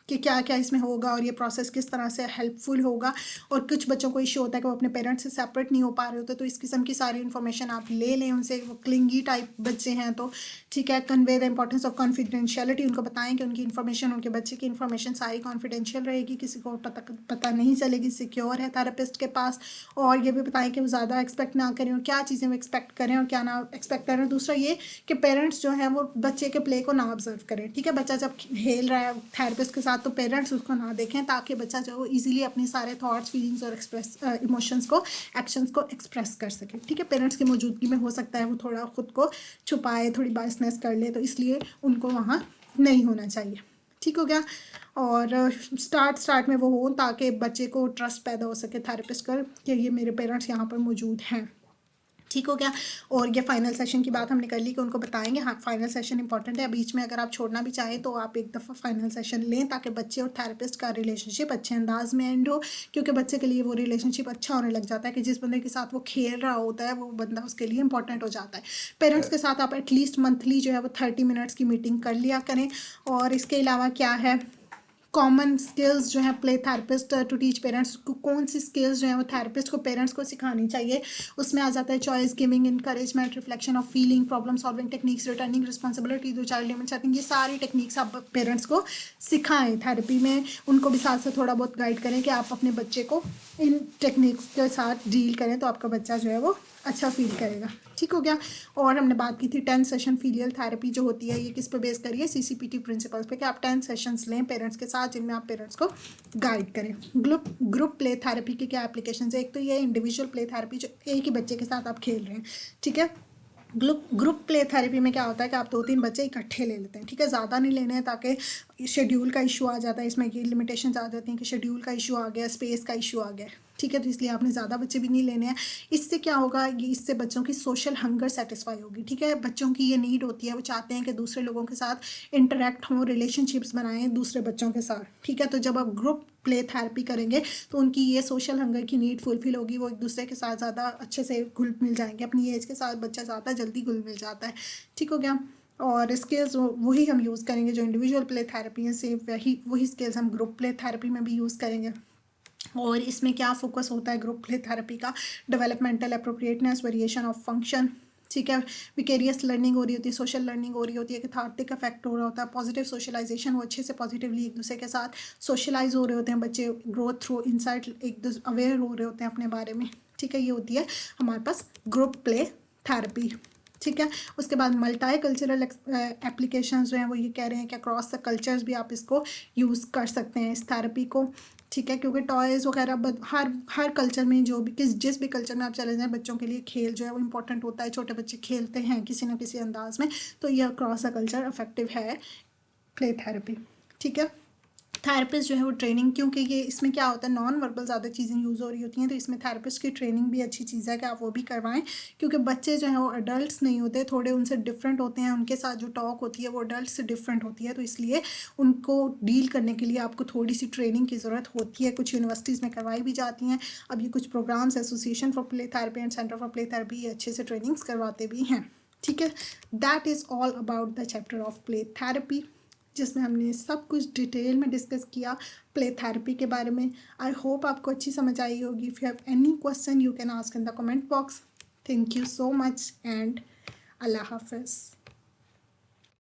कि क्या क्या इसमें होगा और ये प्रोसेस किस तरह से हेल्पफुल होगा। और कुछ बच्चों को इशू होता है कि वो अपने पेरेंट्स से सेपरेट नहीं हो पा रहे होते, तो इस किस्म की सारी इन्फॉर्मेशन आप ले लें उनसे। वो क्लिंगी टाइप बच्चे हैं तो ठीक है, convey the importance of confidentiality, उनको बताएं कि उनकी इन्फॉर्मेशन, उनके बच्चे की इन्फॉर्मेशन सारी कॉन्फिडेंशियल रहेगी, किसी को पता नहीं चलेगी, सिक्योर है थेरेपिस्ट के पास। और ये भी बताएं कि वो ज़्यादा एक्सपेक्ट ना करें और क्या चीज़ें वो एक्सपेक्ट करें और क्या ना एक्सपेक्ट करें। दूसरा ये कि पेरेंट्स जो है वो बच्चे के प्ले को ना ऑब्जर्व करें। ठीक है, बच्चा जब खेल रहा है थेरेपिस्ट के साथ तो पेरेंट्स उसको ना देखें, ताकि बच्चा जो वो ईजिली अपने सारे थॉट्स, फीलिंग्स और इमोशंस को, एक्शंस को एक्सप्रेस कर सके। ठीक है, पेरेंट्स की मौजूदगी में हो सकता है वो थोड़ा खुद को छुपाए, थोड़ी बायसनेस कर ले, तो इसलिए उनको वहाँ नहीं होना चाहिए। ठीक हो गया। और स्टार्ट में वो हो ताकि बच्चे को ट्रस्ट पैदा हो सके थेरेपिस्ट कर कि ये मेरे पेरेंट्स यहाँ पर मौजूद हैं। ठीक हो गया। और ये फाइनल सेशन की बात हमने कर ली कि उनको बताएंगे हाँ फाइनल सेशन इंपॉर्टेंट है। बीच में अगर आप छोड़ना भी चाहें तो आप एक दफ़ा फाइनल सेशन लें, ताकि बच्चे और थेरेपिस्ट का रिलेशनशिप अच्छे अंदाज में एंड हो। क्योंकि बच्चे के लिए वो रिलेशनशिप अच्छा होने लग जाता है कि जिस बंदे के साथ वो खेल रहा होता है वो बंदा उसके लिए इंपॉर्टेंट हो जाता है। पेरेंट्स के साथ आप एटलीस्ट मंथली जो है वो 30 मिनट्स की मीटिंग कर लिया करें। और इसके अलावा क्या है, कॉमन स्किल्स जो है play therapist to teach parents को, कौन सी स्किल्स जो है वो थेरेपिस्ट को पेरेंट्स को सिखानी चाहिए। उसमें आ जाता है choice giving, encouragement, reflection of feeling, problem solving techniques, returning responsibility to child limit setting. ये सारी टेक्निक्स आप पेरेंट्स को सिखाएं थेरेपी में। उनको भी साथ साथ थोड़ा बहुत गाइड करें कि आप अपने बच्चे को इन टेक्निक्स के साथ डील करें, तो आपका बच्चा जो है वो अच्छा फील करेगा। ठीक हो गया। और हमने बात की थी 10 सेशन फीलियल थेरेपी जो होती है ये किस पे बेस करिए, CCPT प्रिंसिपल्स पे, कि आप 10 सेशंस लें पेरेंट्स के साथ जिनमें आप पेरेंट्स को गाइड करें। ग्रुप प्ले थेरेपी की क्या एप्लीकेशन है, एक तो ये इंडिविजुअल प्ले थेरेपी जो एक ही बच्चे के साथ आप खेल रहे हैं। ठीक है, ग्रुप प्ले थेरेपी में क्या होता है कि आप 2-3 बच्चे इकट्ठे ले लेते हैं। ठीक है, ज़्यादा नहीं लेने हैं ताकि शेड्यूल का इशू आ जाता है, इसमें ये लिमिटेशंस आ जाती हैं कि शेड्यूल का इशू आ गया, स्पेस का इशू आ गया। ठीक है, तो इसलिए आपने ज़्यादा बच्चे भी नहीं लेने हैं। इससे क्या होगा, ये इससे बच्चों की सोशल हंगर सेटिस्फाई होगी। ठीक है, बच्चों की ये नीड होती है, वो चाहते हैं कि दूसरे लोगों के साथ इंटरेक्ट हों, रिलेशनशिप्स बनाएं दूसरे बच्चों के साथ। ठीक है, तो जब आप ग्रुप प्ले थेरेपी करेंगे तो उनकी ये सोशल हंगर की नीड फुलफिल होगी, वो एक दूसरे के साथ ज़्यादा अच्छे से घुल मिल जाएंगे। अपनी एज के साथ बच्चा ज़्यादा जल्दी घुल मिल जाता है। ठीक हो गया। और स्किल्स वही हम यूज़ करेंगे जो इंडिविजुअल प्ले थेरेपी है, सेम वही स्किल्स हम ग्रुप प्ले थेरेपी में भी यूज़ करेंगे। और इसमें क्या फोकस होता है ग्रुप प्ले थेरेपी का, developmental appropriateness, variation of function. ठीक है, विकेरियस लर्निंग हो रही होती है, सोशल लर्निंग हो रही होती है, कैथार्टिक इफेक्ट हो रहा होता है, पॉजिटिव सोशलाइजेशन, वो अच्छे से पॉजिटिवली एक दूसरे के साथ सोशलाइज हो रहे होते हैं बच्चे, ग्रोथ थ्रू इंसाइट, एक दूसरे अवेयर हो रहे होते हैं अपने बारे में। ठीक है, ये होती है हमारे पास ग्रुप प्ले थेरेपी। ठीक है, उसके बाद मल्टी कल्चरल एप्लीकेशंस जो हैं वो ये कह रहे हैं कि अक्रॉस द कल्चर्स भी आप इसको यूज़ कर सकते हैं इस थेरेपी को। ठीक है, क्योंकि टॉयज़ वगैरह हर जिस भी कल्चर में आप चले जाएं बच्चों के लिए खेल जो है वो इंपॉर्टेंट होता है। छोटे बच्चे खेलते हैं किसी ना किसी अंदाज में, तो ये अक्रॉस द कल्चर इफेक्टिव है प्ले थेरेपी। ठीक है, थेरेपिस्ट जो है वो ट्रेनिंग, क्योंकि ये इसमें क्या होता है नॉन वर्बल ज़्यादा चीज़ें यूज़ हो रही होती हैं, तो इसमें थेरेपिस्ट की ट्रेनिंग भी अच्छी चीज़ है कि आप वो भी करवाएं, क्योंकि बच्चे जो हैं वो अडल्ट्स नहीं होते, थोड़े उनसे डिफरेंट होते हैं, उनके साथ जो टॉक होती है वो अडल्ट से डिफरेंट होती है, तो इसलिए उनको डील करने के लिए आपको थोड़ी सी ट्रेनिंग की ज़रूरत होती है। कुछ यूनिवर्सिटीज़ में करवाई भी जाती हैं। अब ये कुछ programmes association for play therapy and centre for play therapy अच्छे से ट्रेनिंग्स करवाते भी हैं। ठीक है, that is all about the chapter of play therapy, जिसमें हमने सब कुछ डिटेल में डिस्कस किया प्ले थेरेपी के बारे में। आई होप आपको अच्छी समझ आई होगी। If you have any question you can ask in the comment box. Thank you so much and अल्लाह हाफिज़।